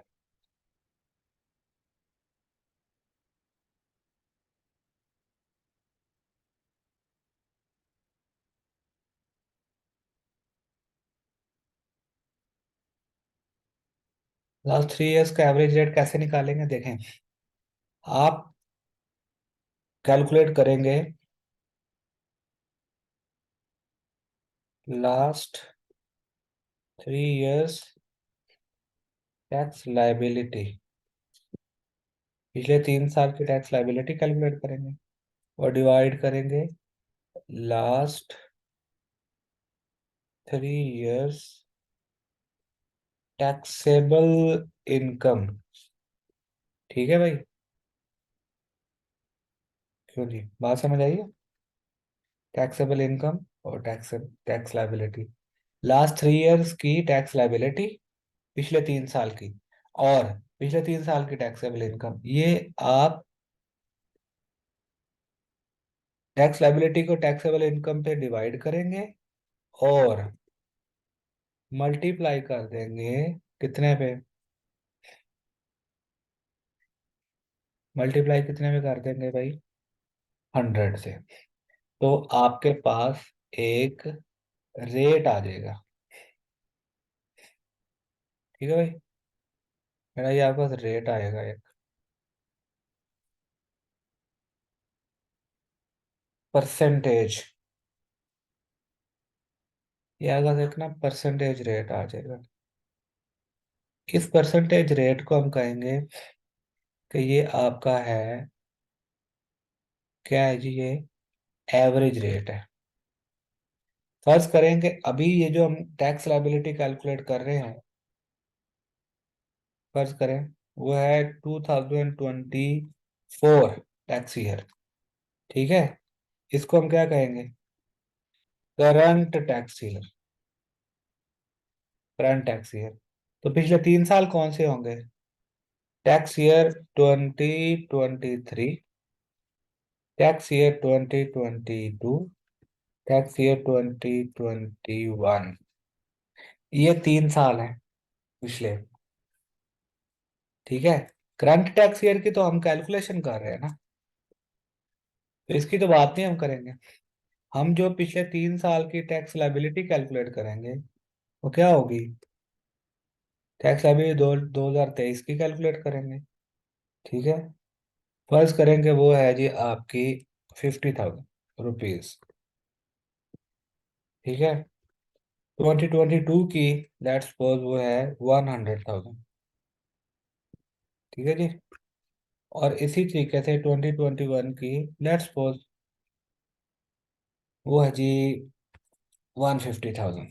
लास्ट 3 इयर्स का एवरेज रेट कैसे निकालेंगे, देखें। आप कैलकुलेट करेंगे लास्ट 3 इयर्स टैक्स लाइबिलिटी, पिछले 3 साल की टैक्स लाइबिलिटी कैलकुलेट करेंगे और डिवाइड करेंगे लास्ट 3 इयर्स टैक्सेबल इनकम। ठीक है भाई, क्यों नहीं, बात समझ आई है? टैक्सेबल इनकम और tax tax liability, last 3 years की टैक्स लाइबिलिटी, पिछले 3 साल की, और पिछले 3 साल की टैक्सेबल इनकम, ये आप टैक्स लाइबिलिटी को टैक्सेबल इनकम पे डिवाइड करेंगे और मल्टीप्लाई कर देंगे कितने पे, मल्टीप्लाई कितने पे कर देंगे भाई, 100 से। तो आपके पास एक रेट आ जाएगा। ठीक है भाई, मेरा ये आपके पास रेट आएगा एक, परसेंटेज, ये आएगा एक ना परसेंटेज रेट आ जाएगा। इस परसेंटेज रेट को हम कहेंगे कि ये आपका है, क्या है जी, ये एवरेज रेट है। फर्ज करेंगे अभी ये जो हम टैक्स लाइबिलिटी कैलकुलेट कर रहे हैं, फर्ज करें वो है 2024 टैक्स ईयर। ठीक है, इसको हम क्या कहेंगे, current tax year, current tax year. तो पिछले 3 साल कौन से होंगे, tax year 2023, tax year 2022, tax year 2021। ये 3 साल हैं पिछले। ठीक है, करंट टैक्स ईयर की तो हम कैलकुलेशन कर रहे हैं ना, तो इसकी तो बात नहीं हम करेंगे। हम जो पिछले 3 साल की टैक्स लाइबिलिटी कैलकुलेट करेंगे वो क्या होगी, टैक्स लाइबिलिटी 2023 की कैलकुलेट करेंगे। ठीक है, फर्ज करेंगे वो है जी आपकी 50,000 रुपीज। ठीक है, 2022 की लेट्स सपोज वो है 100,000। ठीक है जी, और इसी तरीके से 2021 की लेट्स सपोज वो है जी 150,000।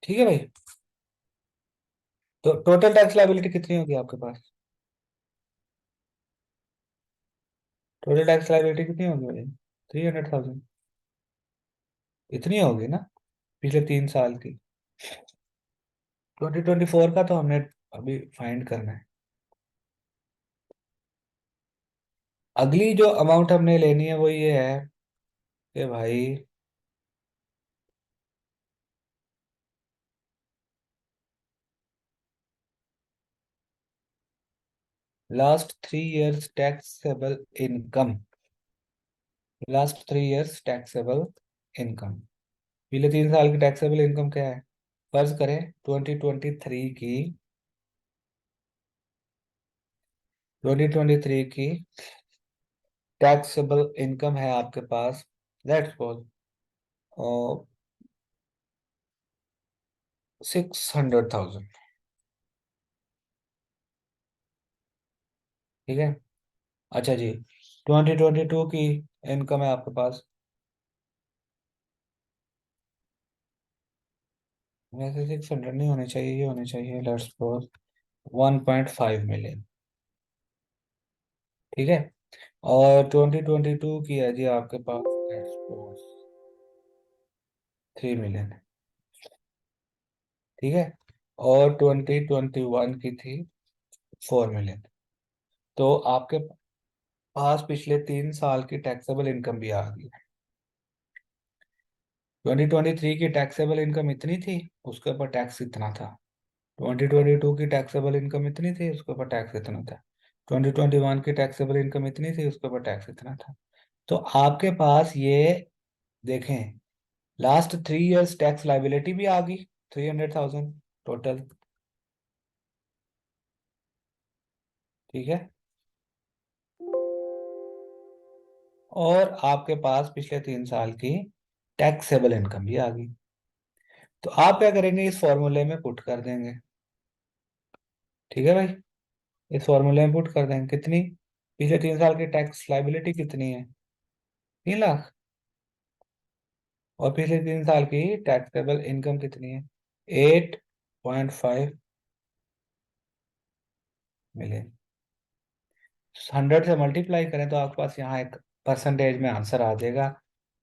ठीक है भाई, तो टोटल टैक्स लाइबिलिटी कितनी होगी आपके पास, टोटल टैक्स लाइबिलिटी कितनी होगी भाई, 300,000, इतनी होगी ना पिछले 3 साल की। 2024 का तो हमने अभी फाइंड करना है। अगली जो अमाउंट हमने लेनी है वो ये है कि भाई last 3 years taxable income, last 3 years taxable income, पिछले 3 साल की टैक्सेबल इनकम क्या है, फर्ज करें 2023 की टैक्सेबल इनकम है आपके पास, लेट्स सपोज 600,000। ठीक है, अच्छा जी, 2022 की इनकम है आपके पास, वैसे 600 नहीं होने चाहिए, ये होने चाहिए लेट्स सपोज 1.5 मिलियन। ठीक है, और 2022 की है जी आपके पास लेट्स सपोज 3 मिलियन। ठीक है, और 2021 की थी 4 मिलियन। तो आपके पास पिछले 3 साल की टैक्सेबल इनकम भी आ गई। 2023 की टैक्सेबल इनकम इतनी थी, उसके ऊपर टैक्स इतना था। 2022 की टैक्सेबल इनकम इतनी थी, उसके ऊपर टैक्स इतना था। 2021 की टैक्सेबल इनकम इतनी थी, उसके ऊपर टैक्स इतना था। तो आपके पास ये देखें, लास्ट 3 इयर्स टैक्स लाइबिलिटी भी आ गई, 300,000 टोटल। ठीक है, और आपके पास पिछले 3 साल की टैक्सेबल इनकम भी आ गई। तो आप क्या करेंगे, इस फॉर्मूले में पुट कर देंगे। ठीक है भाई, इस फॉर्मूले में पुट कर देंगे कितनी, पिछले 3 साल की टैक्स लाइबिलिटी कितनी है, 3 लाख, और पिछले 3 साल की टैक्सेबल इनकम कितनी है, 8.5 मिलियन। 100 से मल्टीप्लाई करें तो आपके पास यहाँ एक परसेंटेज में आंसर आ जाएगा।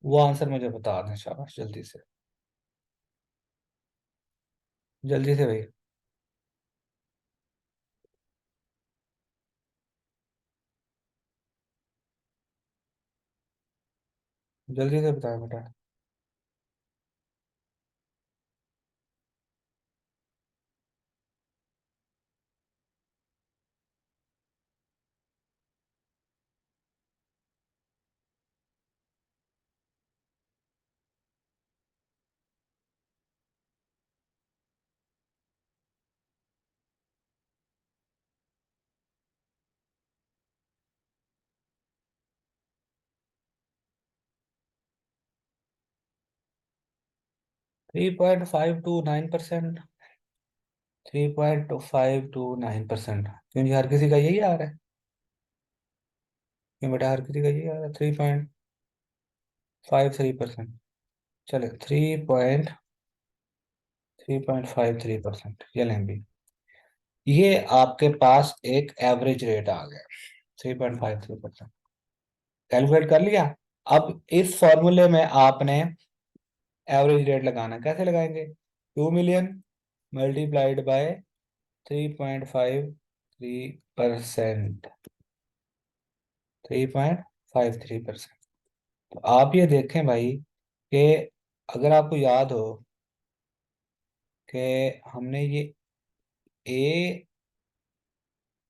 वो आंसर मुझे बता दें, शाबाश, जल्दी से। जल्दी से भाई। जल्दी से बताएं बेटा। 3.529%। 3.529%। क्योंकि हर किसी का यही आ रहा है। क्यों बेटा, हर किसी का यही आ रहा है, 3.53%। चले, 3.53%, ये लें भी। ये आपके पास एक एवरेज रेट आ गया, 3.53%। कैलकुलेट कर लिया। अब इस फॉर्मूले में आपने एवरेज रेट लगाना है। कैसे लगाएंगे? 2 मिलियन मल्टीप्लाइड बाय 3.53%। 3.53%। तो आप ये देखें भाई कि अगर आपको याद हो कि हमने ये ए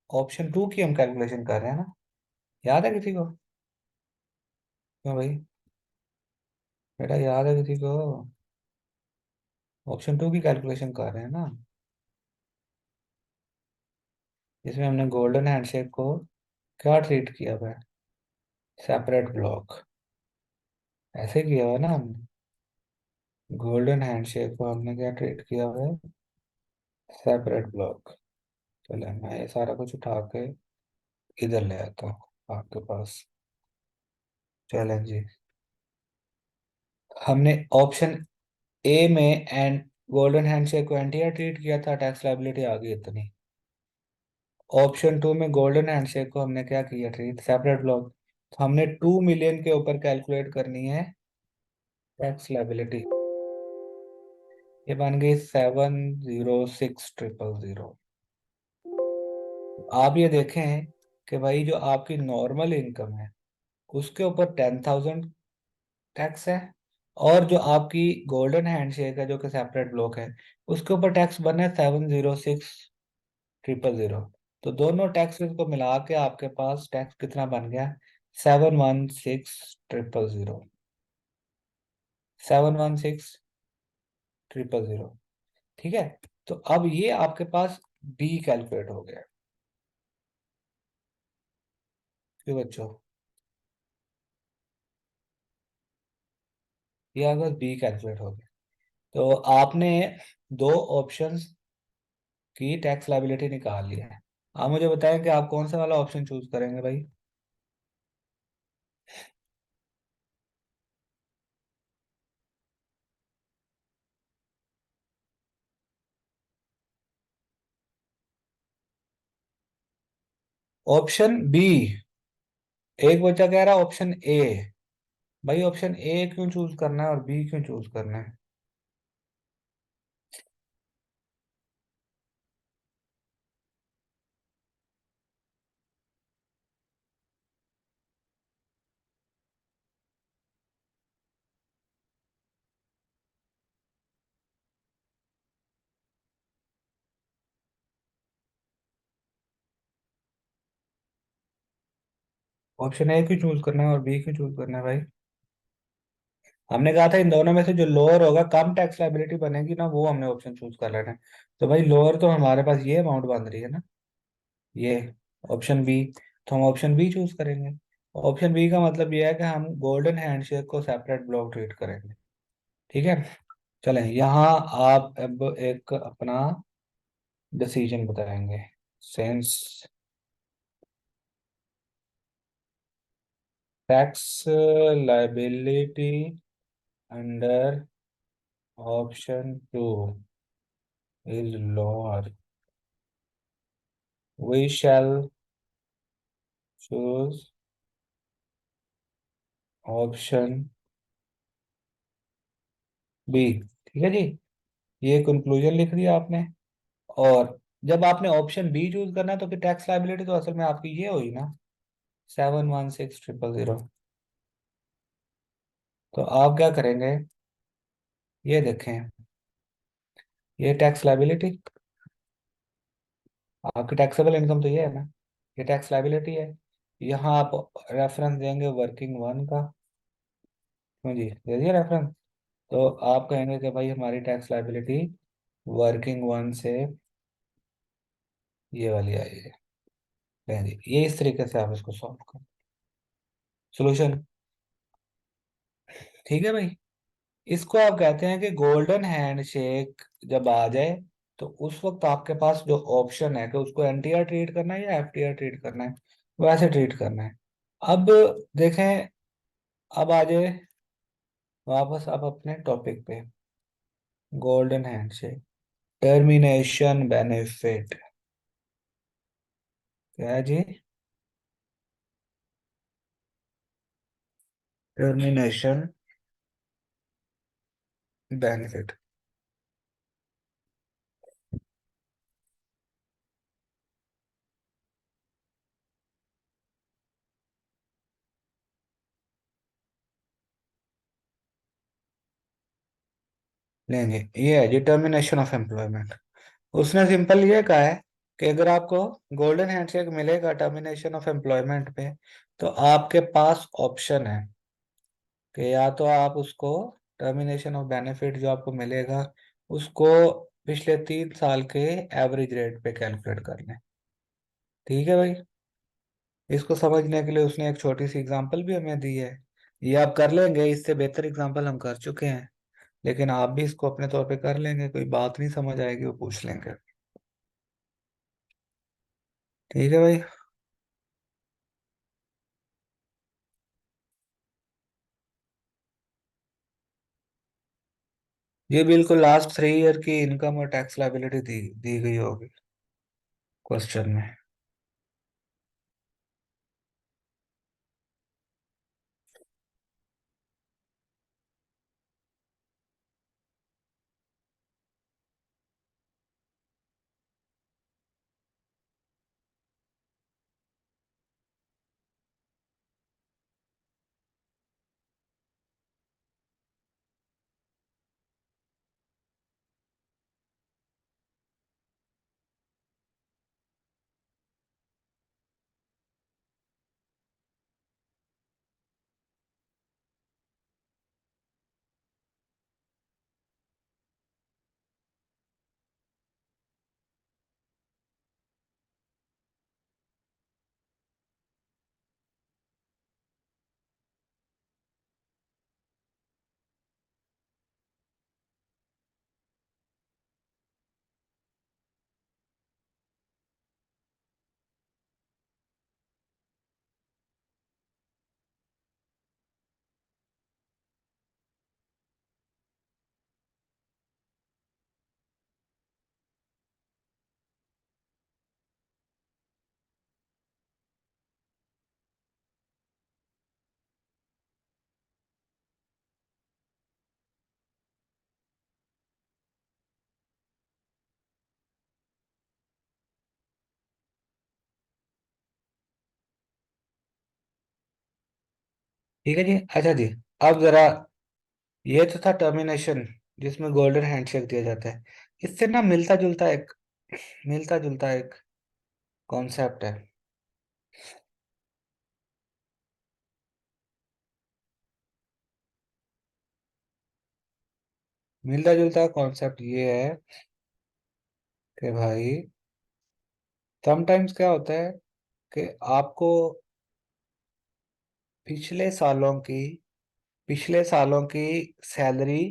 ऑप्शन टू की हम कैलकुलेशन कर रहे हैं ना, याद है किसी को? क्यों भाई? बेटा याद है किसी को? ऑप्शन टू की कैलकुलेशन कर रहे हैं ना, जिसमें हमने गोल्डन हैंडशेक को क्या ट्रीट किया हुआ है? Separate block. ऐसे किया हुआ है ना हमने। गोल्डन हैंडशेक को हमने क्या ट्रीट किया हुआ है? Separate block. चलो मैं ये सारा कुछ उठा के इधर ले आता हूँ आपके पास। चलें जी। हमने ऑप्शन ए में एंड गोल्डन हैंडशेक को एनटीआर ट्रीट किया था, टैक्स लायबिलिटी आ गई इतनी। ऑप्शन टू में गोल्डन हैंडशेक को हमने क्या किया ट्रीट? Separate block. तो हमने 2 मिलियन के ऊपर कैलकुलेट करनी है टैक्स लायबिलिटी। ये बन गई 706,000। आप ये देखें कि भाई जो आपकी नॉर्मल इनकम है उसके ऊपर 10,000 टैक्स है, और जो आपकी गोल्डन हैंडशेक है जो कि सेपरेट ब्लॉक है उसके ऊपर टैक्स बना है 706,000। तो दोनों टैक्सेस को मिला के आपके पास टैक्स कितना बन गया? 716,000। 716,000। ठीक है। तो अब ये आपके पास बी कैलकुलेट हो गया। क्यों बच्चों? ये आपका बी कैलकुलेट हो गया। तो आपने दो ऑप्शंस की टैक्स लायबिलिटी निकाल लिया है। आप मुझे बताएं कि आप कौन सा वाला ऑप्शन चूज करेंगे भाई? Option B. एक बच्चा कह रहा है ऑप्शन ए। भाई ऑप्शन ए क्यों चूज करना है और बी क्यों चूज करना है? ऑप्शन ए क्यों चूज करना है और बी क्यों चूज करना है भाई? हमने कहा था इन दोनों में से जो लोअर होगा, कम टैक्स लायबिलिटी बनेगी ना, वो हमने ऑप्शन चूज कर लेना है। तो भाई लोअर तो हमारे पास ये अमाउंट बन रही है ना, ये ऑप्शन बी। तो हम ऑप्शन बी चूज करेंगे। ऑप्शन बी का मतलब ये है कि हम गोल्डन हैंडशेक को सेपरेट ब्लॉक ट्रीट करेंगे। ठीक है। चलें, यहाँ आप अब एक अपना डिसीजन बताएंगे। Since tax liability under option two is lower, we shall choose option B. ठीक है जी, ये कंक्लूजन लिख दिया आपने। और जब आपने ऑप्शन बी चूज करना है तो फिर टैक्स लाइबिलिटी तो असल में आपकी ये हुई ना, 716000। तो आप क्या करेंगे, ये देखें, ये टैक्स लाइबिलिटी, आपकी टैक्सेबल इनकम तो ये है ना, ये टैक्स लाइबिलिटी है। यहाँ आप रेफरेंस देंगे वर्किंग वन का, क्यों जी, दे दिया रेफरेंस। तो आप कहेंगे कि भाई हमारी टैक्स लाइबिलिटी वर्किंग वन से ये वाली आई है। कहें जी, ये इस तरीके से आप इसको सॉल्व करें, सोल्यूशन। ठीक है भाई, इसको आप कहते हैं कि गोल्डन हैंडशेक जब आ जाए तो उस वक्त आपके पास जो ऑप्शन है कि उसको एनटीआर ट्रीट करना है या एफटीआर ट्रीट करना है, वैसे ट्रीट करना है। अब देखें, अब आ जाए वापस आप अपने टॉपिक पे, गोल्डन हैंडशेक, टर्मिनेशन बेनिफिट, क्या है जी, टर्मिनेशन बेनिफिट। लेंगे, ये है जी टर्मिनेशन ऑफ एम्प्लॉयमेंट। उसने सिंपल ये कहा है कि अगर आपको गोल्डन हैंडशेक मिलेगा टर्मिनेशन ऑफ एम्प्लॉयमेंट पे, तो आपके पास ऑप्शन है कि या तो आप उसको टर्मिनेशन ऑफ बेनिफिट जो आपको मिलेगा उसको पिछले 3 साल के एवरेज रेट पे कैलकुलेट कर लें। ठीक है भाई, इसको समझने के लिए उसने एक छोटी सी एग्जांपल भी हमें दी है। ये आप कर लेंगे, इससे बेहतर एग्जांपल हम कर चुके हैं, लेकिन आप भी इसको अपने तौर पे कर लेंगे, कोई बात नहीं समझ आएगी वो पूछ लेंगे। ठीक है भाई। ये बिल्कुल लास्ट 3 ईयर की इनकम और टैक्स लाइबिलिटी दी गई होगी क्वेश्चन में। ठीक है जी, अच्छा जी, अब जरा, ये तो था टर्मिनेशन जिसमें गोल्डन हैंडशेक दिया जाता है। इससे ना मिलता जुलता एक कॉन्सेप्ट है। मिलता जुलता कॉन्सेप्ट ये है कि भाई समटाइम्स क्या होता है कि आपको पिछले सालों की पिछले सालों की सैलरी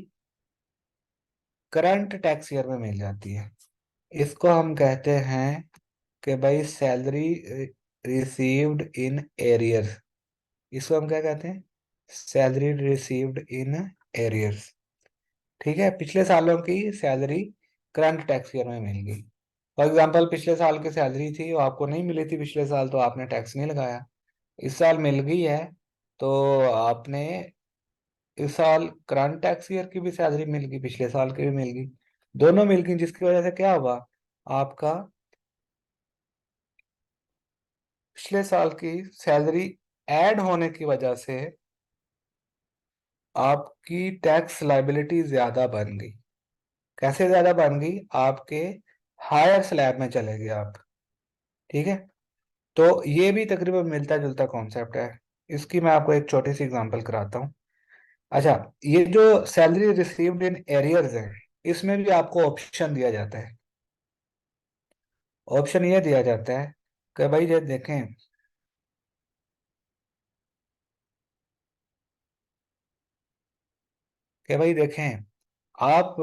करंट टैक्स ईयर में मिल जाती है। इसको हम कहते हैं कि भाई सैलरी रिसीव्ड इन एरियर्स। इसको हम क्या कहते हैं, सैलरी रिसीव्ड इन एरियर्स। ठीक है, पिछले सालों की सैलरी करंट टैक्स ईयर में मिल गई। फॉर एग्जाम्पल पिछले साल की सैलरी थी वो आपको नहीं मिली थी पिछले साल, तो आपने टैक्स नहीं लगाया। इस साल मिल गई है, तो आपने इस साल करंट टैक्स ईयर की भी सैलरी मिल गई, पिछले साल की भी मिल गई, दोनों मिल गई, जिसकी वजह से क्या हुआ, आपका पिछले साल की सैलरी ऐड होने की वजह से आपकी टैक्स लाइबिलिटी ज्यादा बन गई। कैसे ज्यादा बन गई, आपके हायर स्लैब में चले गए आप। ठीक है, तो ये भी तकरीबन मिलता जुलता कॉन्सेप्ट है। इसकी मैं आपको एक छोटी सी एग्जांपल कराता हूँ। अच्छा, ये जो सैलरी रिसीव्ड इन एरियर्स है, इसमें भी आपको ऑप्शन दिया जाता है। ऑप्शन ये दिया जाता है कि भाई ये देखें, कि भाई देखें, आप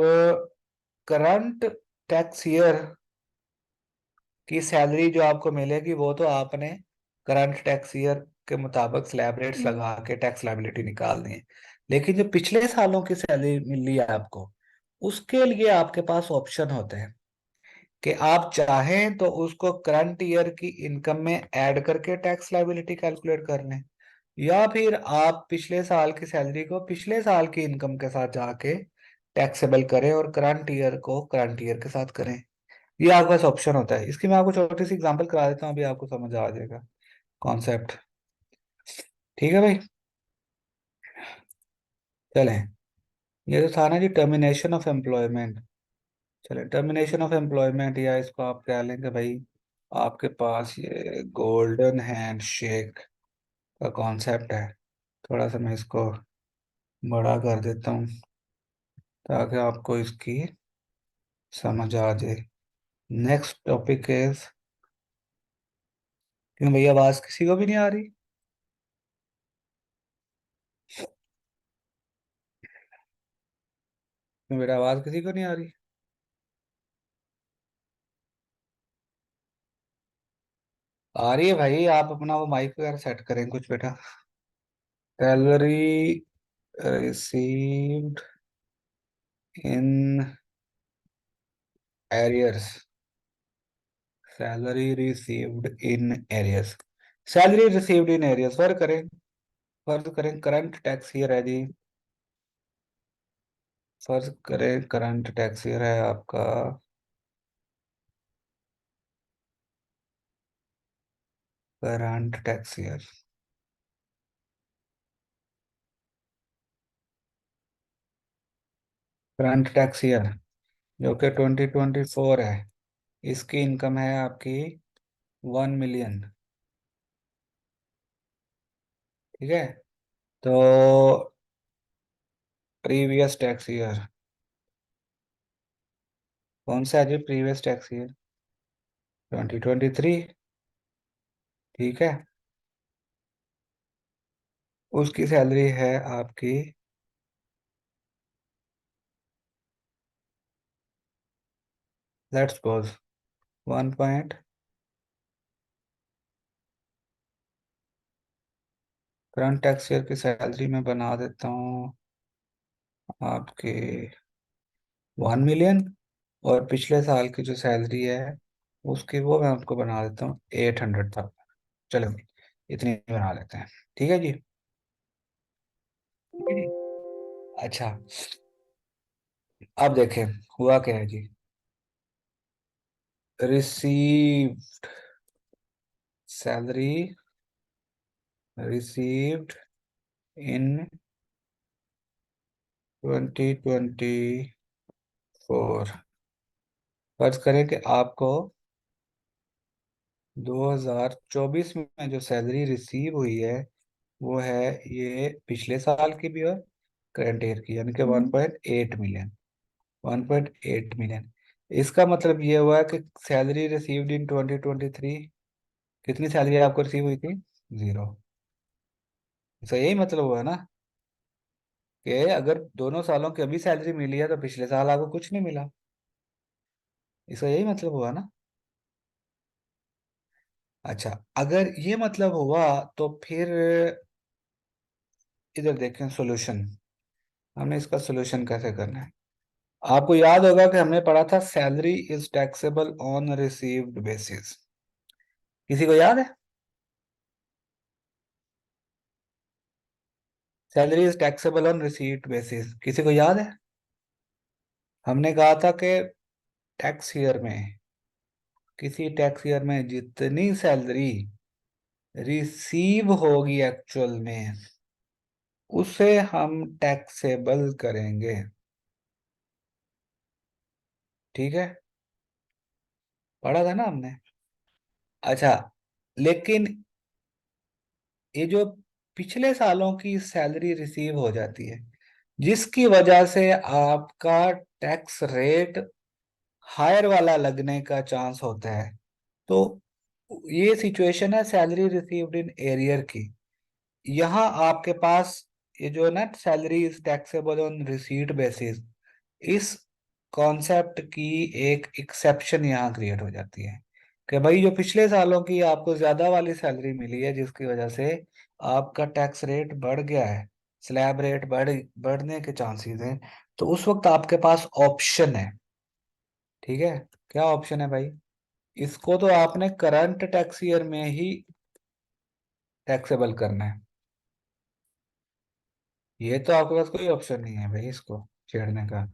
करंट टैक्स ईयर की सैलरी जो आपको मिलेगी वो तो आपने करंट टैक्स ईयर के मुताबिक स्लैब रेट्स लगा के टैक्स लायबिलिटी निकालनी है। लेकिन जो पिछले सालों की सैलरी मिली है आपको, उसके लिए आपके पास ऑप्शन होते हैं कि आप चाहें तो उसको करंट ईयर की इनकम में ऐड करके टैक्स लायबिलिटी कैलकुलेट कर लें, या फिर आप पिछले साल की सैलरी को पिछले साल की इनकम के साथ जाके टैक्सेबल करें और करंट ईयर को करंट ईयर के साथ करें। ये आपके पास ऑप्शन होता है। इसकी मैं आपको छोटी सी एग्जांपल करा देता हूँ, अभी आपको समझ आ जाएगा कॉन्सेप्ट। ठीक है भाई, चलें। ये तो था ना जी टर्मिनेशन ऑफ एम्प्लॉयमेंट। चले, टर्मिनेशन ऑफ एम्प्लॉयमेंट, या इसको आप कह लेंगे भाई, आपके पास ये गोल्डन हैंड शेक का कॉन्सेप्ट है। थोड़ा सा मैं इसको बड़ा कर देता हूँ ताकि आपको इसकी समझ आ जाए। नेक्स्ट टॉपिक इज, क्यों भैया आवाज किसी को भी नहीं आ रही? क्यों बेटा, आवाज किसी को नहीं आ रही? आ रही है भाई, आप अपना वो माइक वगैरह सेट करें कुछ बेटा। Salary received in arrears, salary received in arrears, salary received in arrears, फर्ज करें करंट टैक्स ईयर है जी, फर्ज करें करंट टैक्स ईयर है आपका current tax year, current tax year जो कि 2024 है, इसकी इनकम है आपकी 1 मिलियन। ठीक है, तो प्रीवियस टैक्स ईयर कौन सा है जी, प्रीवियस टैक्स ईयर 2023। ठीक है, उसकी सैलरी है आपकी, let's suppose 1 point, current tax year की सैलरी मैं बना देता हूँ आपके 1 मिलियन, और पिछले साल की जो सैलरी है उसकी वो मैं आपको बना देता हूँ 800,000। चलो इतनी बना लेते हैं। ठीक है जी। ठीक है जी। अच्छा, अब देखें हुआ क्या है जी। रिसीव्ड सैलरी रिसीव्ड इन 2024, फर्ज करें कि आपको 2024 में जो सैलरी रिसीव हुई है वो है ये पिछले साल की भी और करंट ईयर की, यानी कि 1.8 मिलियन, 1.8 मिलियन। इसका मतलब ये हुआ कि सैलरी रिसीव्ड इन 2023, कितनी सैलरी आपको रिसीव हुई थी? जीरो। इसका यही मतलब हुआ ना कि अगर दोनों सालों की अभी सैलरी मिली है तो पिछले साल आपको कुछ नहीं मिला। इसका यही मतलब हुआ ना। अच्छा, अगर ये मतलब हुआ तो फिर इधर देखें सॉल्यूशन, हमने इसका सॉल्यूशन कैसे करना है। आपको याद होगा कि हमने पढ़ा था salary is taxable on received basis, किसी को याद है? Salary is taxable on receipt basis, किसी को याद है? हमने कहा था कि टैक्स ईयर में, किसी टैक्स ईयर में जितनी सैलरी रिसीव होगी एक्चुअल में, उसे हम टैक्सेबल करेंगे। ठीक है, पढ़ा था ना हमने। अच्छा, लेकिन ये जो पिछले सालों की सैलरी रिसीव हो जाती है, जिसकी वजह से आपका टैक्स रेट हायर वाला लगने का चांस होता है, तो ये सिचुएशन है सैलरी रिसीव्ड इन एरियर की। यहाँ आपके पास ये जो है ना, salary is taxable on receipt basis, इस कॉन्सेप्ट की एक एक्सेप्शन यहाँ क्रिएट हो जाती है कि भाई जो पिछले सालों की आपको ज्यादा वाली सैलरी मिली है, जिसकी वजह से आपका टैक्स रेट बढ़ गया है, स्लैब रेट बढ़ने के चांसेस हैं, तो उस वक्त आपके पास ऑप्शन है। ठीक है, क्या ऑप्शन है भाई? इसको तो आपने करंट टैक्स ईयर में ही टैक्सेबल करना है। ये तो आपके पास कोई ऑप्शन नहीं है भाई इसको छेड़ने का।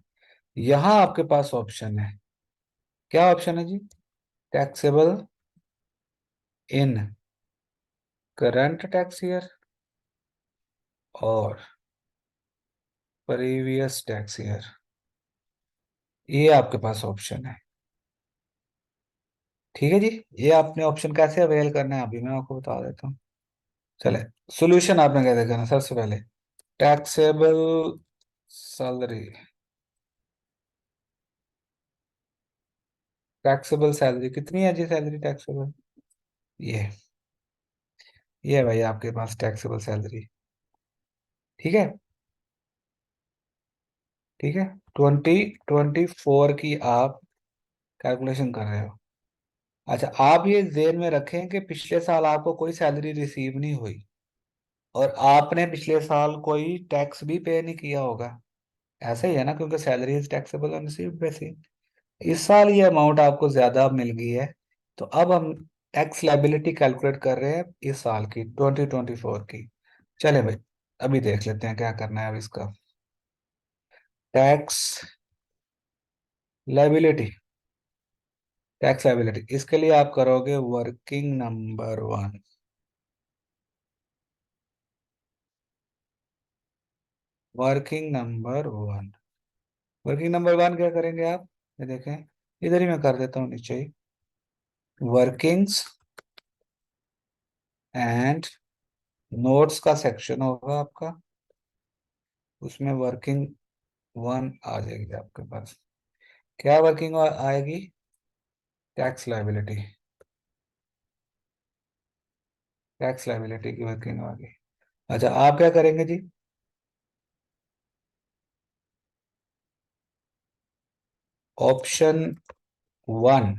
यहाँ आपके पास ऑप्शन है। क्या ऑप्शन है जी? Taxable in current tax year और प्रीवियस टैक्स ईयर, ये आपके पास ऑप्शन है। ठीक है जी। ये आपने ऑप्शन कैसे अवेल करना है अभी मैं आपको बता देता हूँ। चले, सॉल्यूशन आपने क्या देखना सबसे पहले, टैक्सेबल सैलरी, टैक्सेबल सैलरी कितनी है जी? सैलरी टैक्सेबल, ये ये है भाई आपके पास टैक्सेबल सैलरी। ठीक है, ठीक है। 2024 की आप कैलकुलेशन कर रहे हो। अच्छा, आप ये जेन में रखें कि पिछले साल आपको कोई सैलरी रिसीव नहीं हुई और आपने पिछले साल कोई टैक्स भी पे नहीं किया होगा। ऐसा ही है ना, क्योंकि salary is taxable on received basis. इस साल ये अमाउंट आपको ज्यादा मिल गई है, तो अब हम टैक्स लायबिलिटी कैलकुलेट कर रहे हैं इस साल की, 2024 की। चले भाई, अभी देख लेते हैं क्या करना है अब इसका। टैक्स लायबिलिटी, टैक्स लायबिलिटी, इसके लिए आप करोगे working number one. Working number one, working number one क्या करेंगे आप? ये देखें, इधर ही मैं कर देता हूँ नीचे ही। वर्किंग्स एंड नोट्स का सेक्शन होगा आपका, उसमें वर्किंग वन आ जाएगी आपके पास। क्या वर्किंग आएगी? टैक्स लायबिलिटी, टैक्स लायबिलिटी की वर्किंग आ गई। अच्छा, आप क्या करेंगे जी? Option one.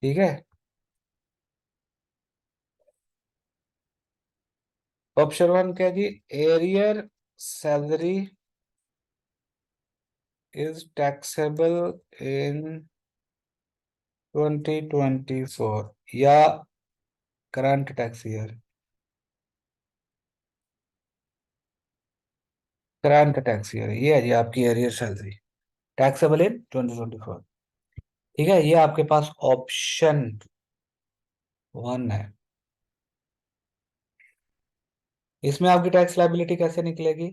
ठीक है, ऑप्शन वन क्या जी? Arrear salary is taxable in 2024 या current tax year, current tax year, ये है जी आपकी एरियर सैलरी टैक्सेबल इन 2024। ठीक है, ये आपके पास ऑप्शन वन है। इसमें आपकी टैक्स लायबिलिटी कैसे निकलेगी?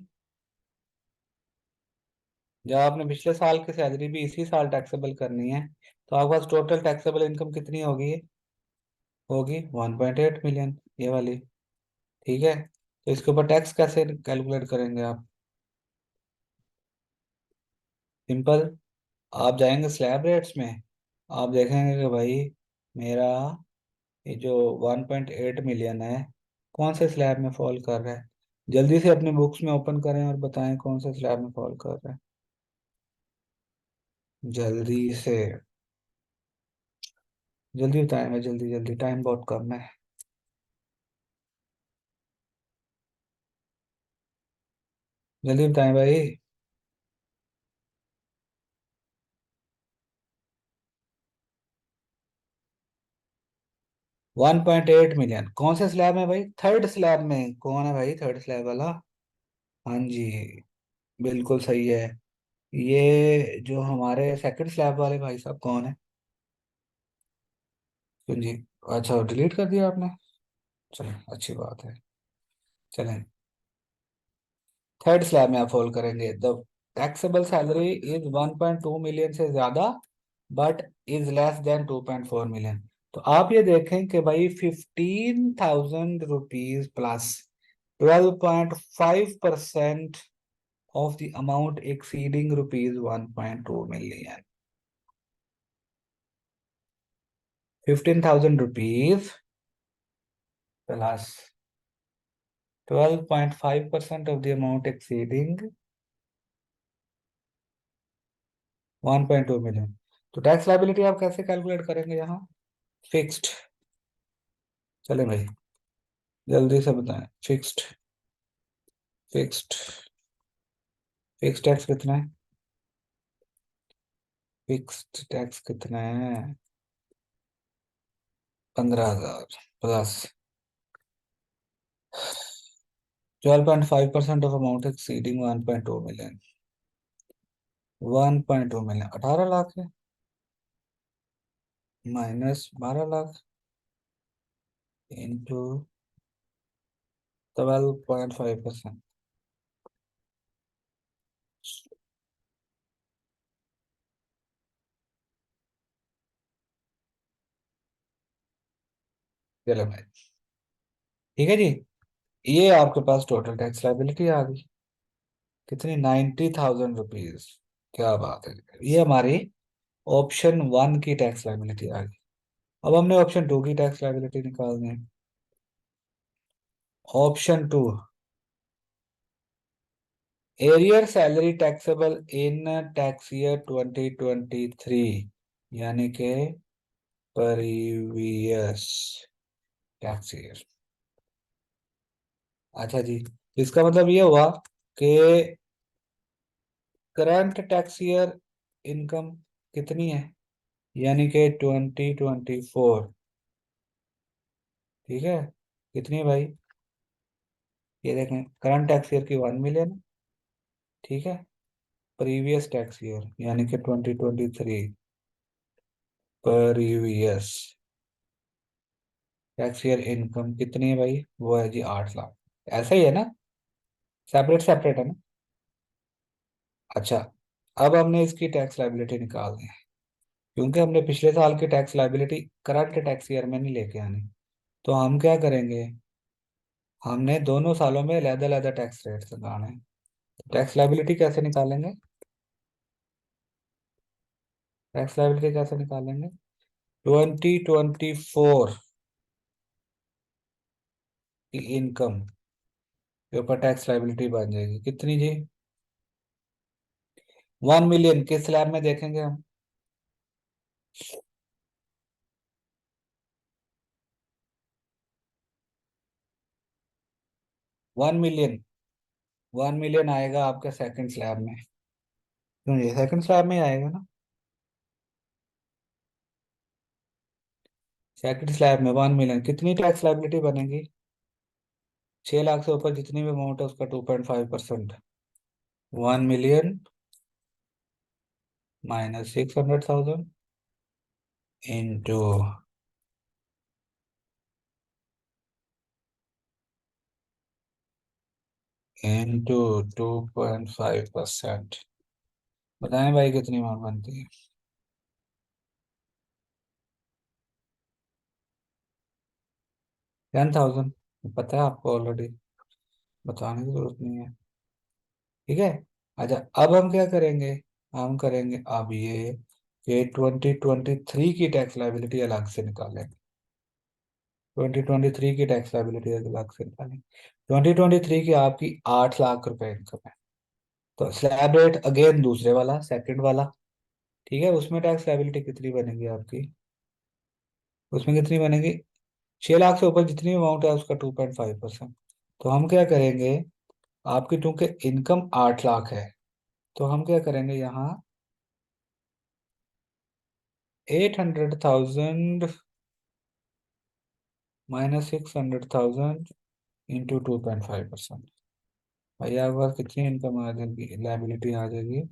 जब आपने पिछले साल की सैलरी भी इसी साल टैक्सेबल करनी है, तो आपके पास टोटल टैक्सेबल इनकम कितनी होगी? होगी 1.8 मिलियन, ये वाली। ठीक है, तो इसके ऊपर टैक्स कैसे कैलकुलेट करेंगे आप? सिंपल, आप जाएंगे स्लैब रेट्स में, आप देखेंगे कि भाई मेरा ये जो 1.8 मिलियन है, कौन से स्लैब में फॉल कर रहा है? जल्दी से अपनी बुक्स में ओपन करें और बताएं कौन से स्लैब में फॉल कर रहा है, जल्दी से। जल्दी बताएं भाई, जल्दी जल्दी, टाइम बहुत कम है। जल्दी बताएं भाई। 1.8 मिलियन कौन से स्लैब में भाई? थर्ड स्लैब में। कौन है भाई थर्ड स्लैब वाला? हाँ जी, बिल्कुल सही है। ये जो हमारे सेकंड स्लैब वाले भाई साहब कौन है? क्यों जी? अच्छा, डिलीट कर दिया आपने? चलो, अच्छी बात है। चलें, थर्ड स्लैब में आप होल्ड करेंगे। The taxable salary is 1.2 million से ज्यादा, but is less than 2.4 million. तो आप ये देखें कि भाई 15,000 rupees plus 12.5% of the amount exceeding rupees 1.2 million. 15,000 rupees plus 12.5% of the amount exceeding 1.2 million. तो टैक्स लाइबिलिटी आप कैसे कैलकुलेट करेंगे यहाँ? फिक्स्ड। चले भाई, जल्दी से बताएं। फिक्स्ड। फिक्स्ड। फिक्स्ड टैक्स कितना है? फिक्स्ड टैक्स कितना है? 15,000 plus 12.5% of amount exceeding 1.2 million. 1.2 million 18 lakh है, माइनस 12 लाख इंटू 12.5%। चलो भाई, ठीक है जी। ये आपके पास टोटल टैक्स लाइबिलिटी आ गई। कितनी? 90,000 रुपीज। क्या बात है। ये हमारी ऑप्शन वन की टैक्स लाइबिलिटी आ गई। अब हमने ऑप्शन टू की टैक्स लाइबिलिटी निकालनी है। Option two, arrear salary taxable in tax year 2023, यानी कि प्रीवियस टैक्स ईयर। अच्छा जी, इसका मतलब ये हुआ कि करंट टैक्स ईयर इनकम कितनी है, यानी कि 2024। ठीक है, कितनी है भाई? ये देखें, करंट टैक्स ईयर की 1 मिलियन। ठीक है, प्रीवियस टैक्स ईयर यानी कि 2023, प्रीवियस टैक्स ईयर इनकम कितनी है भाई? वो है जी 8 लाख। ऐसा ही है ना? सेपरेट सेपरेट है ना? अच्छा, अब हमने इसकी टैक्स लाइबिलिटी निकालनी है, क्योंकि हमने पिछले साल की tax liability current tax year में नहीं लेके आनी। तो हम क्या करेंगे, हमने दोनों सालों में अलग अलग टैक्स रेट लगाने हैं। टैक्स लाइबिलिटी कैसे निकालेंगे? टैक्स लाइबिलिटी कैसे निकालेंगे? 2024 की इनकम के ऊपर टैक्स लाइबिलिटी बन जाएगी। कितनी जी? 1 मिलियन। किस स्लैब में देखेंगे हम? 1 मिलियन। 1 मिलियन आएगा आपके सेकंड स्लैब में। क्यों, ये सेकंड स्लैब में ही आएगा ना? सेकंड स्लैब में 1 मिलियन कितनी टैक्स लाइबिलिटी बनेगी? 6 लाख से ऊपर जितनी भी अमाउंट है उसका 2.5%। 1 मिलियन माइनस 600,000 इंटू इंटू 2.5%। बताएं भाई कितनी अमाउंट बनती है? 10,000। पता है आपको ऑलरेडी, बताने की जरूरत नहीं है। ठीक है। अच्छा, अब हम क्या करेंगे? हम करेंगे अब ये कि 2023 की टैक्स लाइबिलिटी अलग से निकालेंगे। 2023 की टैक्स लाइबिलिटी अलग से निकालेंगे। 2023 की आपकी 8 लाख रुपए इनकम है। तो स्लैब रेट अगेन दूसरे वाला, सेकंड वाला। ठीक है, उसमें टैक्स लाइबिलिटी कितनी बनेगी आपकी? उसमें कितनी बनेगी? 6 लाख से ऊपर जितनी अमाउंट है उसका 2.5%। तो हम क्या करेंगे, आपकी चूंकि इनकम 8 लाख है, तो हम क्या करेंगे यहाँ, 800,000 -600,000 इंटू 2.5%। भाई आपके पास कितनी इनकम आ जाएगी, लाइबिलिटी आ जाएगी?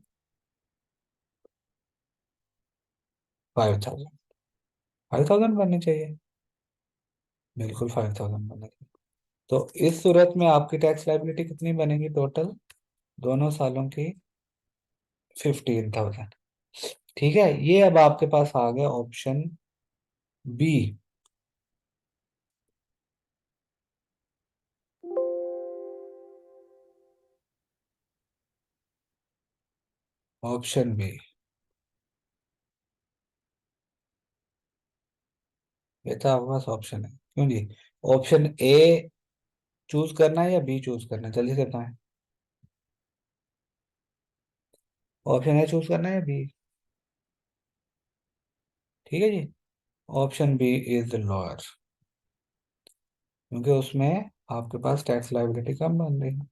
5,000। 5,000 बननी चाहिए। बिल्कुल 5,000 बननी चाहिए। तो इस सूरत में आपकी टैक्स लाइबिलिटी कितनी बनेगी टोटल, दोनों सालों की? 15,000। ठीक है, ये अब आपके पास आ गया ऑप्शन बी। ऑप्शन बी, ये तो आपके पास ऑप्शन है क्यों जी? ऑप्शन ए चूज करना है या बी चूज करना है, जल्दी से बताएं। ऑप्शन ए चूज करना है या बी? ठीक है जी। Option B is the lower, क्योंकि उसमें आपके पास टैक्स लाइबिलिटी कम बन रही है।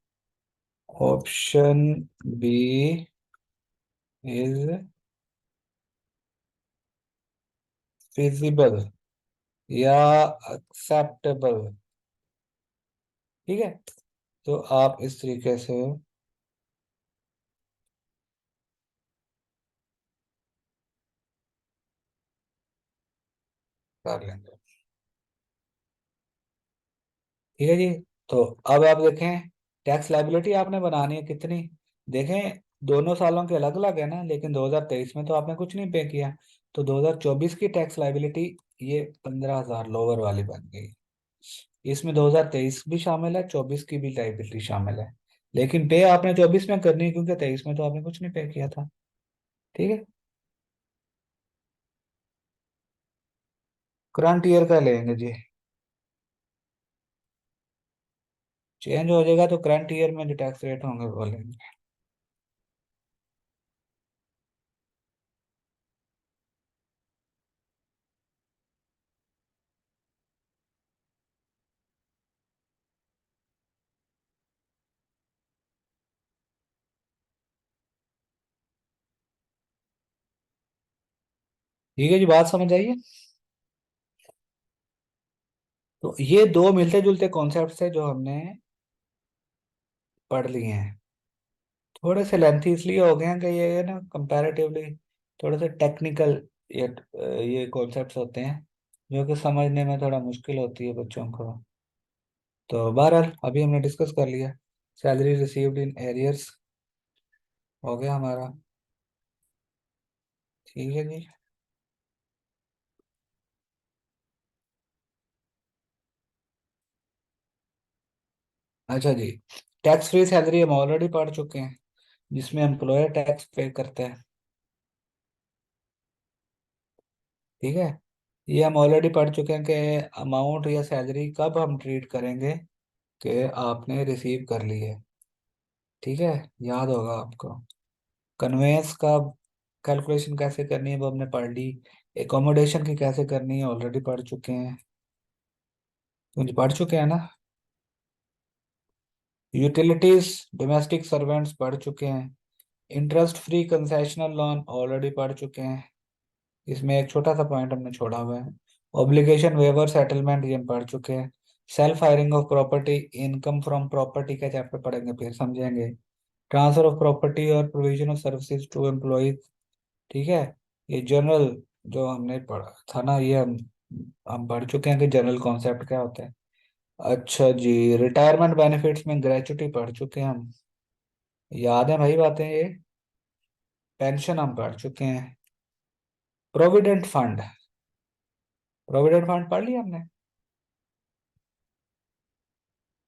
ऑप्शन बी इज फिजिबल या एक्सेप्टेबल। ठीक है, तो आप इस तरीके से कर लेंगे। ठीक है जी। तो अब आप देखें, टैक्स लाइबिलिटी आपने बनानी है कितनी? देखें, दोनों सालों के अलग अलग है ना, लेकिन 2023 में तो आपने कुछ नहीं पे किया। तो 2024 की टैक्स लाइबिलिटी ये 15,000 लोअर वाली बन गई। इसमें 2023 भी शामिल है, 24 की भी लाइबिलिटी शामिल है। लेकिन पे आपने 24 में करनी है, क्योंकि 23 में तो आपने कुछ नहीं पे किया था। ठीक है, करंट ईयर का लेंगे जी। चेंज हो जाएगा तो करंट ईयर में जो टैक्स रेट होंगे वो लेंगे। ठीक है जी, बात समझ आइए। तो ये दो मिलते जुलते कॉन्सेप्ट है जो हमने पढ़ लिए हैं। थोड़े से लेंथी इसलिए हो गए हैं कि ये ना कंपैरेटिवली थोड़े से टेक्निकल ये कॉन्सेप्ट्स होते हैं, जो कि समझने में थोड़ा मुश्किल होती है बच्चों को। तो बहरहाल अभी हमने डिस्कस कर लिया। सैलरी रिसीव्ड इन एरियर्स हो गया हमारा। ठीक है जी। अच्छा जी, टैक्स फ्री सैलरी हम ऑलरेडी पढ़ चुके हैं, जिसमें एम्प्लॉयर टैक्स पे करता है। ठीक है, ये हम ऑलरेडी पढ़ चुके हैं कि अमाउंट या सैलरी कब हम ट्रीट करेंगे कि आपने रिसीव कर ली है। ठीक है, याद होगा आपको। कन्वेंस का कैलकुलेशन कैसे करनी है वो हमने पढ़ ली। एकोमोडेशन की कैसे करनी है ऑलरेडी पढ़ चुके हैं, कुछ पढ़ चुके हैं ना। यूटिलिटीज, डोमेस्टिक सर्वेंट्स पढ़ चुके हैं। Interest free concessional loan already पढ़ चुके हैं, इसमें एक छोटा सा पॉइंट हमने छोड़ा हुआ है। ऑब्लिगेशन वेवर सेटलमेंट ये हम पढ़ चुके हैं। Self hiring of property, income from property का चैप्टर पढ़ेंगे फिर समझेंगे। ट्रांसफर ऑफ प्रॉपर्टी और provision of services to employees. ठीक है, ये जनरल जो हमने पढ़ा था ना, ये हम पढ़ चुके हैं कि जनरल कॉन्सेप्ट क्या होता है। अच्छा जी, रिटायरमेंट बेनिफिट्स में ग्रेचुटी पढ़ चुके हैं हम, याद है भाई बातें ये। पेंशन हम पढ़ चुके हैं। प्रोविडेंट फंड, प्रोविडेंट फंड पढ़ लिया हमने?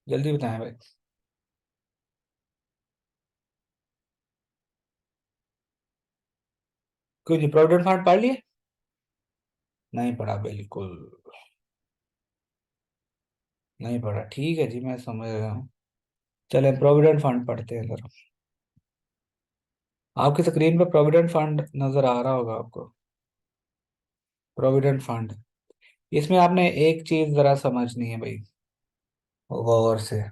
जल्दी बताएं भाई। क्यों जी, प्रोविडेंट फंड पढ़ लिए? नहीं पढ़ा, बिल्कुल नहीं पढ़ा। ठीक है जी, मैं समझ रहा हूँ। चले प्रोविडेंट फंड पढ़ते हैं जरा। आपकी स्क्रीन पे प्रोविडेंट फंड नजर आ रहा होगा आपको। प्रोविडेंट फंड, इसमें आपने एक चीज जरा समझनी है भाई, गौर से।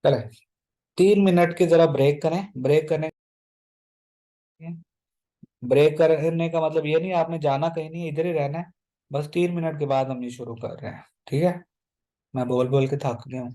चले 3 मिनट की जरा ब्रेक करें, ब्रेक करने ब्रेक करने का मतलब ये नहीं आपने जाना कहीं नहीं, इधर ही रहना है। बस 3 मिनट के बाद हम ये शुरू कर रहे हैं, ठीक है? मैं बोल बोल के थक गया हूँ।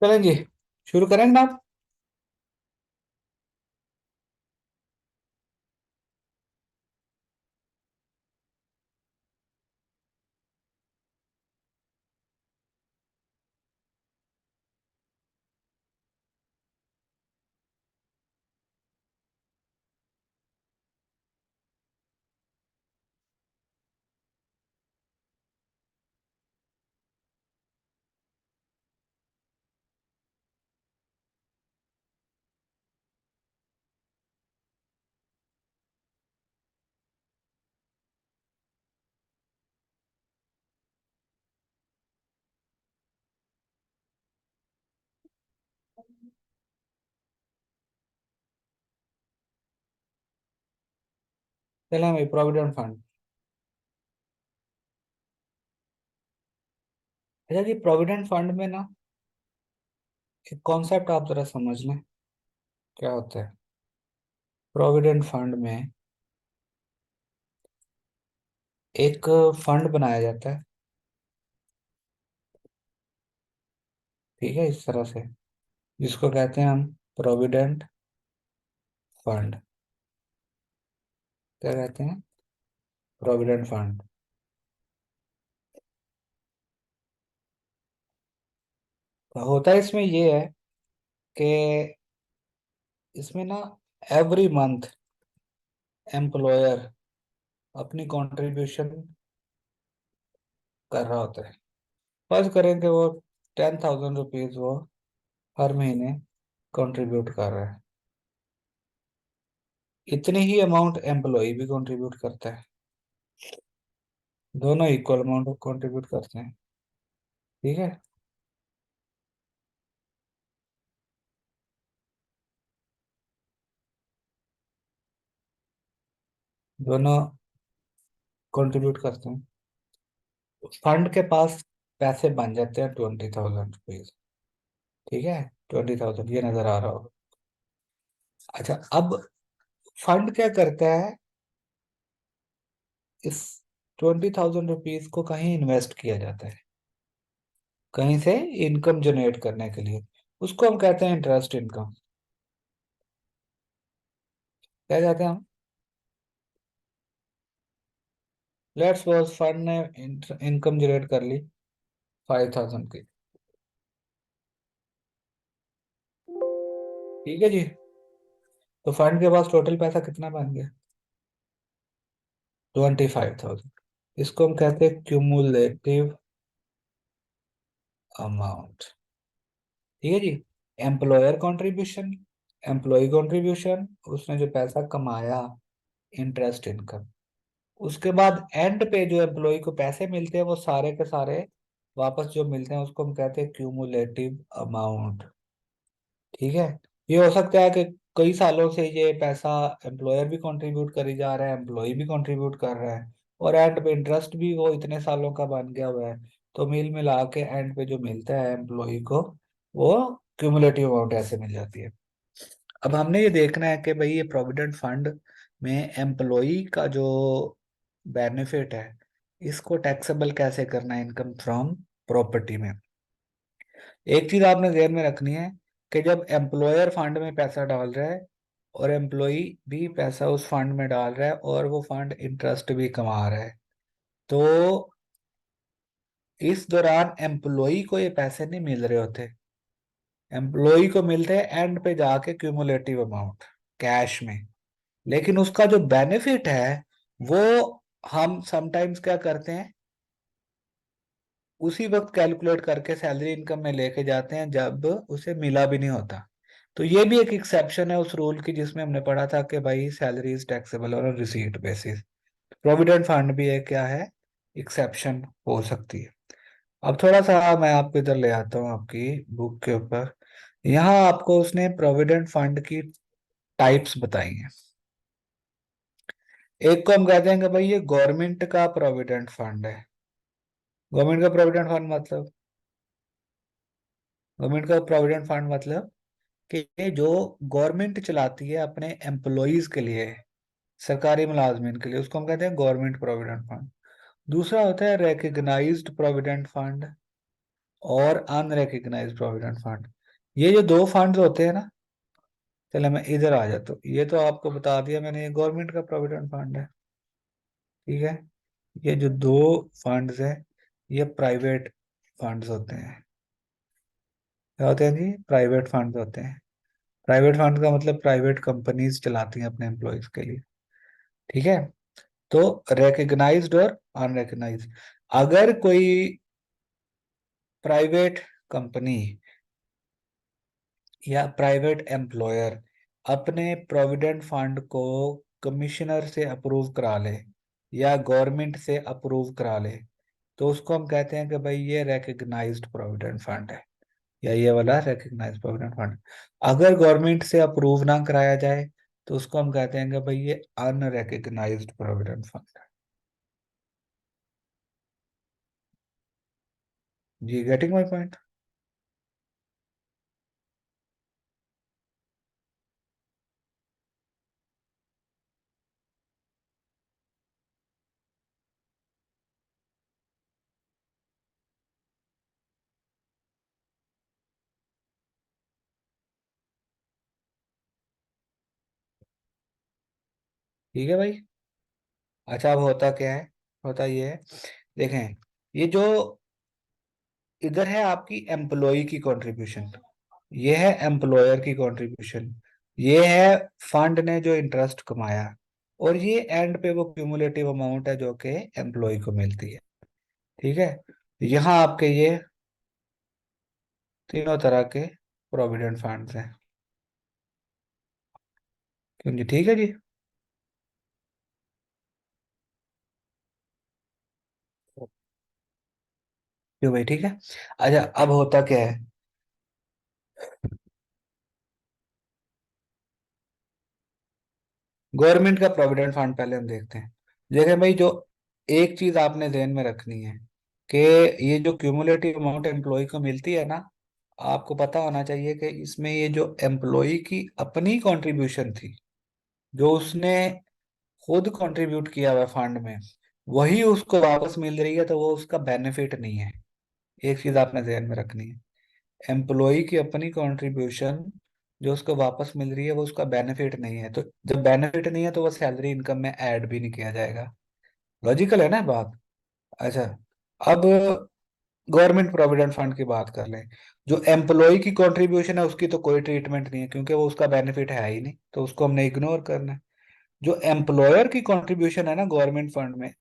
चलें जी, शुरू करेंगे ना आप। चलें भाई, प्रोविडेंट फंड। अच्छा जी, प्रोविडेंट फंड में ना एक कॉन्सेप्ट आप जरा समझ लें, क्या होता है। प्रोविडेंट फंड में एक फंड बनाया जाता है, ठीक है, इस तरह से, जिसको कहते हैं हम प्रोविडेंट फंड। क्या कहते हैं? Provident fund. तो होता है इसमें ये है कि इसमें ना एवरी मंथ एम्प्लॉयर अपनी कंट्रीब्यूशन कर रहा होता है। फर्ज करें कि वो 10,000 रुपीज वो हर महीने कंट्रीब्यूट कर रहा है। इतनी ही अमाउंट एम्प्लॉय भी कंट्रीब्यूट करता है। दोनों इक्वल अमाउंट कंट्रीब्यूट करते हैं, ठीक है। दोनों कंट्रीब्यूट करते हैं। फंड के पास पैसे बन जाते हैं 20,000 रुपीज, ठीक है। 20,000 ये नजर आ रहा होगा। अच्छा, अब फंड क्या करता है, इस 20,000 रुपीज को कहीं इन्वेस्ट किया जाता है, कहीं से इनकम जनरेट करने के लिए। उसको हम कहते हैं इंटरेस्ट इनकम। क्या कहते हैं हम? लेट्स सपोज फंड ने इनकम जनरेट कर ली 5,000 की, ठीक है जी। तो फंड के पास टोटल पैसा कितना बन गया? 25,000। इसको हम कहते हैं क्यूमुलेटिव अमाउंट, ठीक है जी। एम्प्लॉयर कंट्रीब्यूशन, एम्प्लॉय कंट्रीब्यूशन, उसने जो पैसा कमाया, इंटरेस्ट इनकम। उसके बाद एंड पे जो एम्प्लॉय को पैसे मिलते हैं वो सारे के सारे वापस जो मिलते हैं उसको हम कहते हैं क्यूमुलेटिव अमाउंट, ठीक है। ये हो सकता है कि कई सालों से ये पैसा एम्प्लॉयर भी कंट्रीब्यूट करी जा रहा है, एम्प्लॉय भी कंट्रीब्यूट कर रहा है, और एंड पे इंटरेस्ट भी वो इतने सालों का बन गया हुआ है। तो मिल मिला के एंड पे जो मिलता है एम्प्लॉय को, वो क्यूमुलेटिव अमाउंट ऐसे मिल जाती है। अब हमने ये देखना है कि भाई ये प्रोविडेंट फंड में एम्प्लॉय का जो बेनिफिट है, इसको टैक्सेबल कैसे करना है इनकम फ्रॉम प्रॉपर्टी में। एक चीज आपने ध्यान में रखनी है कि जब एम्प्लॉयर फंड में पैसा डाल रहा है और एम्प्लॉय भी पैसा उस फंड में डाल रहा है और वो फंड इंटरेस्ट भी कमा रहा है, तो इस दौरान एम्प्लॉय को ये पैसे नहीं मिल रहे होते। एम्प्लॉय को मिलते हैं एंड पे जाके क्यूमुलेटिव अमाउंट, कैश में। लेकिन उसका जो बेनिफिट है वो हम समटाइम्स क्या करते हैं, उसी वक्त कैलकुलेट करके सैलरी इनकम में लेके जाते हैं जब उसे मिला भी नहीं होता। तो ये भी एक एक्सेप्शन है उस रूल की जिसमें हमने पढ़ा था कि भाई salary is taxable on receipt basis. Provident fund भी एक क्या है, एक्सेप्शन हो सकती है। अब थोड़ा सा मैं आपको इधर ले आता हूँ आपकी बुक के ऊपर। यहाँ आपको उसने प्रोविडेंट फंड की टाइप्स बताई हैं। एक को हम कहते हैं कि भाई ये गवर्नमेंट का प्रोविडेंट फंड है। गवर्नमेंट का प्रोविडेंट फंड मतलब, गवर्नमेंट का प्रोविडेंट फंड मतलब कि जो गवर्नमेंट चलाती है अपने एम्प्लॉयज के लिए, सरकारी मुलाजमीन के लिए, उसको हम कहते हैं गवर्नमेंट प्रोविडेंट फंड। दूसरा होता है रिकग्नाइज्ड प्रोविडेंट फंड और अनरिकग्नाइज्ड प्रोविडेंट फंड। ये जो दो फंड्स होते हैं ना, चलो मैं इधर आ जाता हूँ, ये तो आपको बता दिया मैंने, ये गवर्नमेंट का प्रोविडेंट फंड है। ठीक है। ये जो दो फंड्स हैं, ये प्राइवेट फंड्स होते हैं। क्या होते हैं जी? प्राइवेट फंड्स होते हैं। प्राइवेट फंड का मतलब प्राइवेट कंपनीज चलाती हैं अपने एम्प्लॉयज के लिए। ठीक है। तो रिकग्नाइज्ड और अनरिकग्नाइज्ड, अगर कोई प्राइवेट कंपनी या प्राइवेट एम्प्लॉयर अपने प्रोविडेंट फंड को कमिश्नर से अप्रूव करा ले या गवर्नमेंट से अप्रूव करा ले, तो उसको हम कहते हैं कि भाई ये रिकग्नाइज्ड प्रोविडेंट फंड है, या ये वाला रिकग्नाइज्ड प्रोविडेंट फंड। अगर गवर्नमेंट से अप्रूव ना कराया जाए, तो उसको हम कहते हैं कि भाई ये अनरिकग्नाइज्ड प्रोविडेंट फंड है। जी, गेटिंग माय पॉइंट? ठीक है भाई। अच्छा, अब होता क्या है? होता ये है, देखें, ये जो इधर है आपकी एम्प्लॉय की कंट्रीब्यूशन, ये है एम्प्लॉयर की कंट्रीब्यूशन, ये है फंड ने जो इंटरेस्ट कमाया, और ये एंड पे वो क्यूमुलेटिव अमाउंट है जो कि एम्प्लॉय को मिलती है। ठीक है। यहाँ आपके ये तीनों तरह के प्रोविडेंट फंड्स हैं। क्यों जी? ठीक है जी। क्यों भाई? ठीक है। अच्छा, अब होता क्या है? गवर्नमेंट का प्रोविडेंट फंड पहले हम देखते हैं। देखें भाई, जो एक चीज आपने ध्यान में रखनी है कि ये जो क्यूमुलेटिव अमाउंट एम्प्लॉय को मिलती है ना, आपको पता होना चाहिए कि इसमें ये जो एम्प्लॉय की अपनी कंट्रीब्यूशन थी, जो उसने खुद कंट्रीब्यूट किया हुआ फंड में, वही उसको वापस मिल रही है, तो वो उसका बेनिफिट नहीं है। एक चीज आपने ध्यान में रखनी है, एम्प्लॉय की अपनी कंट्रीब्यूशन जो उसको वापस मिल रही है वो उसका बेनिफिट नहीं है, तो जब बेनिफिट नहीं है तो वो सैलरी इनकम में ऐड भी नहीं किया जाएगा। लॉजिकल है ना बात? अच्छा, अब गवर्नमेंट प्रोविडेंट फंड की बात कर लें। जो एम्प्लॉय की कंट्रीब्यूशन है उसकी तो कोई ट्रीटमेंट नहीं है, क्योंकि वो उसका बेनिफिट है ही नहीं, तो उसको हमने इग्नोर करना है। जो एम्प्लॉयर की कंट्रीब्यूशन है ना गवर्नमेंट फंड में,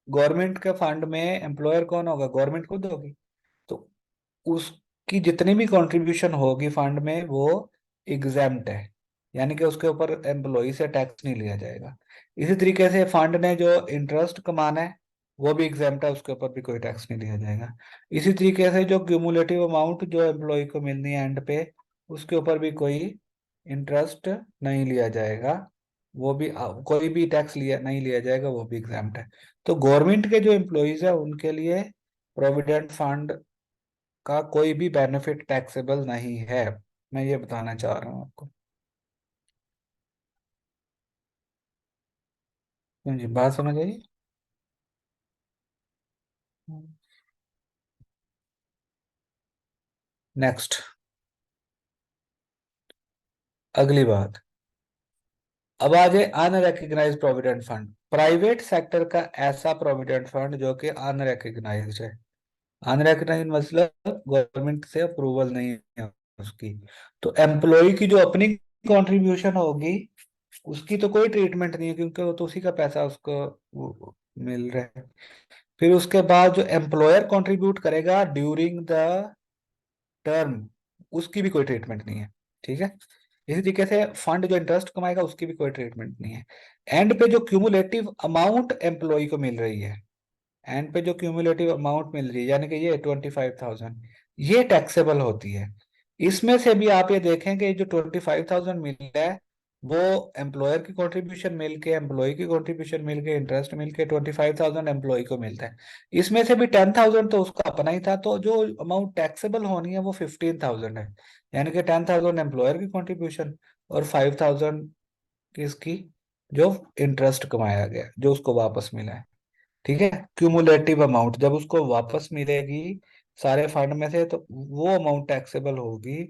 गवर्नमेंट के फंड में एम्प्लॉयर कौन होगा? गवर्नमेंट खुद होगी। तो उसकी जितनी भी कंट्रीब्यूशन होगी फंड में वो एग्जेम्प्ट है, यानी कि उसके ऊपर एम्प्लॉय से टैक्स नहीं लिया जाएगा। इसी तरीके से फंड ने जो इंटरेस्ट कमाना है वो भी एग्जेम्प्ट है, उसके ऊपर भी कोई टैक्स नहीं लिया जाएगा। इसी तरीके से जो क्यूमुलेटिव अमाउंट जो एम्प्लॉय को मिलनी है एंड पे, उसके ऊपर भी कोई इंटरेस्ट नहीं लिया जाएगा, वो भी कोई भी टैक्स लिया नहीं लिया जाएगा, वो भी एग्जाम्प्ट है। तो गवर्नमेंट के जो एम्प्लॉयज है उनके लिए प्रोविडेंट फंड का कोई भी बेनिफिट टैक्सेबल नहीं है। मैं ये बताना चाह रहा हूँ आपको। क्यों जी? बात समझ आई? नेक्स्ट, अगली बात। अब आ जाए unrecognised provident fund, private sector का ऐसा प्रोविडेंट फंड जो कि अनरिकग्नाइज्ड है। अनरिकग्नाइज्ड मतलब गवर्नमेंट से अप्रूवल नहीं है उसकी। तो एम्प्लॉय की जो अपनी कंट्रीब्यूशन होगी उसकी तो कोई ट्रीटमेंट नहीं है, क्योंकि वो तो उसी का पैसा उसको मिल रहा है। फिर उसके बाद जो एम्प्लॉयर कंट्रीब्यूट करेगा ड्यूरिंग द टर्म, उसकी भी कोई ट्रीटमेंट नहीं है। ठीक है। इसी तरीके से फंड जो इंटरेस्ट कमाएगा उसकी भी कोई ट्रीटमेंट नहीं है। एंड पे जो क्यूमुलेटिव अमाउंट एम्प्लॉय को मिल रही है, एंड पे जो क्यूमुलेटिव अमाउंट मिल रही है, यानी कि ये 25,000, ये टैक्सेबल होती है। इसमें से भी आप ये देखें कि जो 25,000 मिल रहा है वो एम्प्लॉयर की कंट्रीब्यूशन मिल के, एम्प्लॉय की कंट्रीब्यूशन मिल के, इंटरेस्ट मिल के 25,000 एम्प्लॉय को मिलता है। इसमें से भी 10,000 तो उसका अपना ही था, तो जो अमाउंट टैक्सेबल होनी है वो 15,000 है। यानी कि 10,000 एम्प्लॉयर की कंट्रीब्यूशन और 5,000 किसकी? जो इंटरेस्ट कमाया गया, जो उसको वापस मिला है। ठीक है। क्यूमुलेटिव अमाउंट जब उसको वापस मिलेगी सारे फंड में से, तो वो अमाउंट टैक्सेबल होगी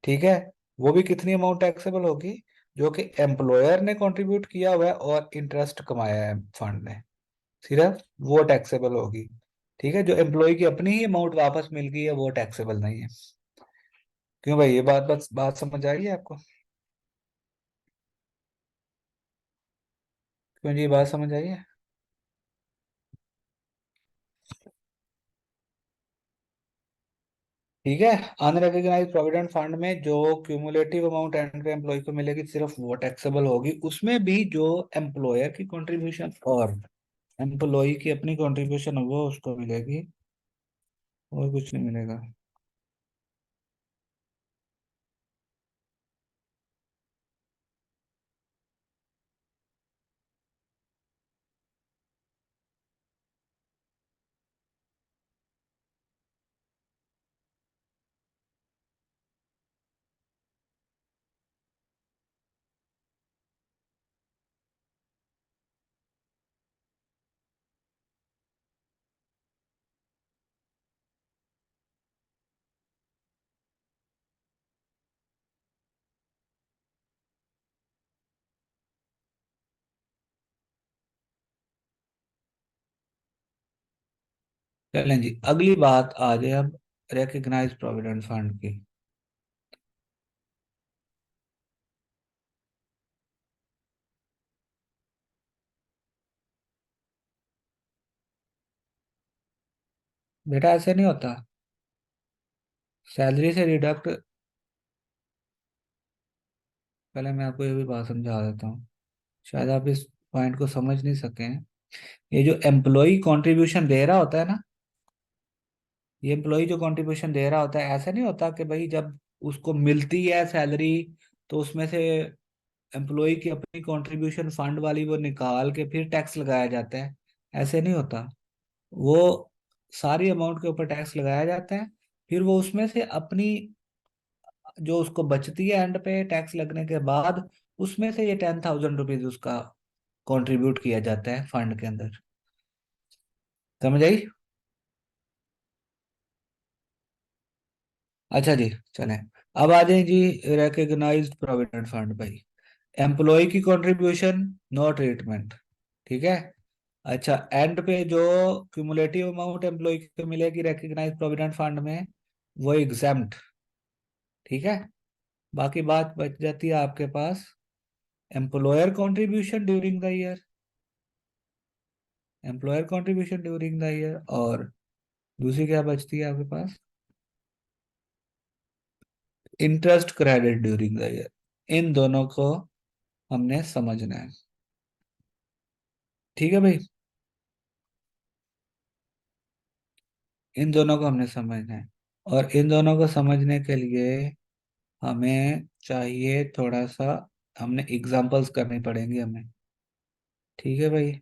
ठीक है, वो भी कितनी अमाउंट टैक्सेबल होगी? जो कि एम्प्लॉयर ने कंट्रीब्यूट किया हुआ है और इंटरेस्ट कमाया है फंड ने, सिर्फ वो टैक्सेबल होगी। ठीक है, जो एम्प्लॉय की अपनी ही अमाउंट वापस मिल गई है वो टैक्सेबल नहीं है। क्यों भाई, ये बात समझ आई है आपको? क्यों जी, ये बात समझ आई है? ठीक है, अनरिकॉग्नाइज्ड प्रोविडेंट फंड में जो क्यूमुलेटिव अमाउंट एंड एम्प्लॉय को मिलेगी सिर्फ वो टैक्सेबल होगी, उसमें भी जो एम्प्लॉयर की कंट्रीब्यूशन और एम्प्लॉय की अपनी कंट्रीब्यूशन है वो उसको मिलेगी, और कुछ नहीं मिलेगा। चलें जी, अगली बात आ जाए अब रिकग्नाइज प्रोविडेंट फंड की। बेटा ऐसे नहीं होता, सैलरी से डिडक्ट। पहले मैं आपको ये भी बात समझा देता हूँ, शायद आप इस पॉइंट को समझ नहीं सके हैं। ये जो एम्प्लॉय कंट्रीब्यूशन दे रहा होता है ना, ये एम्प्लॉय जो कंट्रीब्यूशन दे रहा होता है, ऐसा नहीं होता कि भाई जब उसको मिलती है सैलरी तो उसमें से एम्प्लॉय की अपनी कंट्रीब्यूशन फंड वाली वो निकाल के फिर टैक्स लगाया जाता है। ऐसे नहीं होता। वो सारी अमाउंट के ऊपर टैक्स लगाया जाता है, फिर वो उसमें से अपनी जो उसको बचती है एंड पे टैक्स लगने के बाद, उसमें से ये 10,000 रुपीज उसका कंट्रीब्यूट किया जाता है फंड के अंदर। समझ आई? अच्छा जी, चलें। अब आ जाए जी रिकग्नाइज्ड प्रोविडेंट फंड भाई। एम्प्लॉय की कंट्रीब्यूशन, नो ट्रीटमेंट। ठीक है। अच्छा, एंड पे जो क्यूमुलेटिव अमाउंट एम्प्लॉय को मिलेगी रिकग्नाइज्ड प्रोविडेंट फंड में, वो एग्जाम्प्ट। ठीक है। बाकी बात बच जाती है आपके पास employer contribution during the year, employer contribution during the year, और दूसरी क्या बचती है आपके पास? Interest credit during the year. इन दोनों को हमने समझना है। ठीक है भाई, इन दोनों को हमने समझना है। और इन दोनों को समझने के लिए हमें चाहिए थोड़ा सा, हमने एग्जांपल्स करनी पड़ेंगी हमें। ठीक है भाई,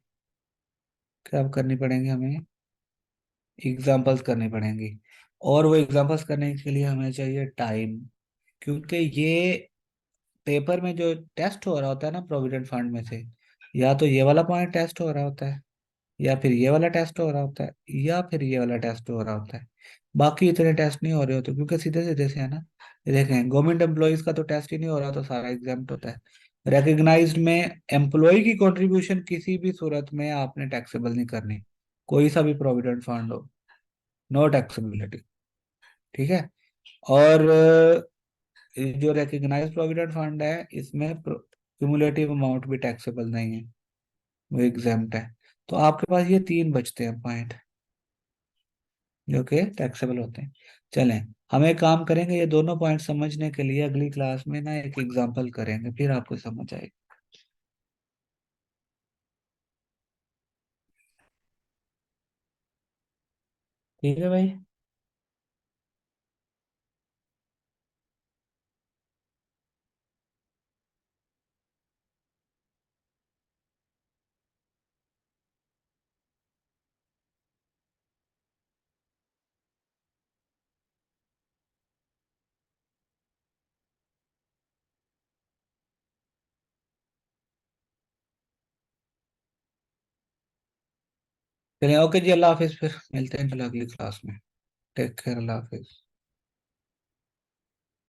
क्या करनी पड़ेंगे हमें? एग्जांपल्स करनी पड़ेंगी। और वो एग्जांपल्स करने के लिए हमें चाहिए टाइम, क्योंकि ये पेपर में जो टेस्ट हो रहा होता है ना प्रोविडेंट फंड में से, या तो ये वाला पॉइंट टेस्ट हो रहा होता है, या फिर ये वाला टेस्ट हो रहा होता है, या फिर ये वाला टेस्ट हो रहा होता है। बाकी इतने टेस्ट नहीं हो रहे होते क्योंकि सीधे सीधे से है ना। ये देखें, गवर्नमेंट एम्प्लॉयज का तो टेस्ट ही नहीं हो रहा तो सारा एग्जाम्प्ट होता है। रिकग्नाइज्ड में एम्प्लॉय की कंट्रीब्यूशन किसी भी सूरत में आपने टैक्सेबल नहीं करनी, कोई सा भी प्रोविडेंट फंड हो, नो टैक्सेबिलिटी। ठीक है। और ये जो रिकग्नाइज्ड प्रोविडेंट फंड है इसमें क्यूमुलेटिव अमाउंट भी टैक्सेबल नहीं है, वो एग्जाम्प्ट है। तो आपके पास ये तीन बचते हैं पॉइंट जो कि टैक्सेबल होते हैं। चलें, हम एक काम करेंगे, ये दोनों पॉइंट समझने के लिए अगली क्लास में ना एक एग्जांपल करेंगे, फिर आपको समझ आएगी। ठीक है भाई। चलिए, ओके जी, अल्लाह हाफिज, फिर मिलते हैं कल अगली क्लास में। टेक केयर, अल्लाह हाफिज।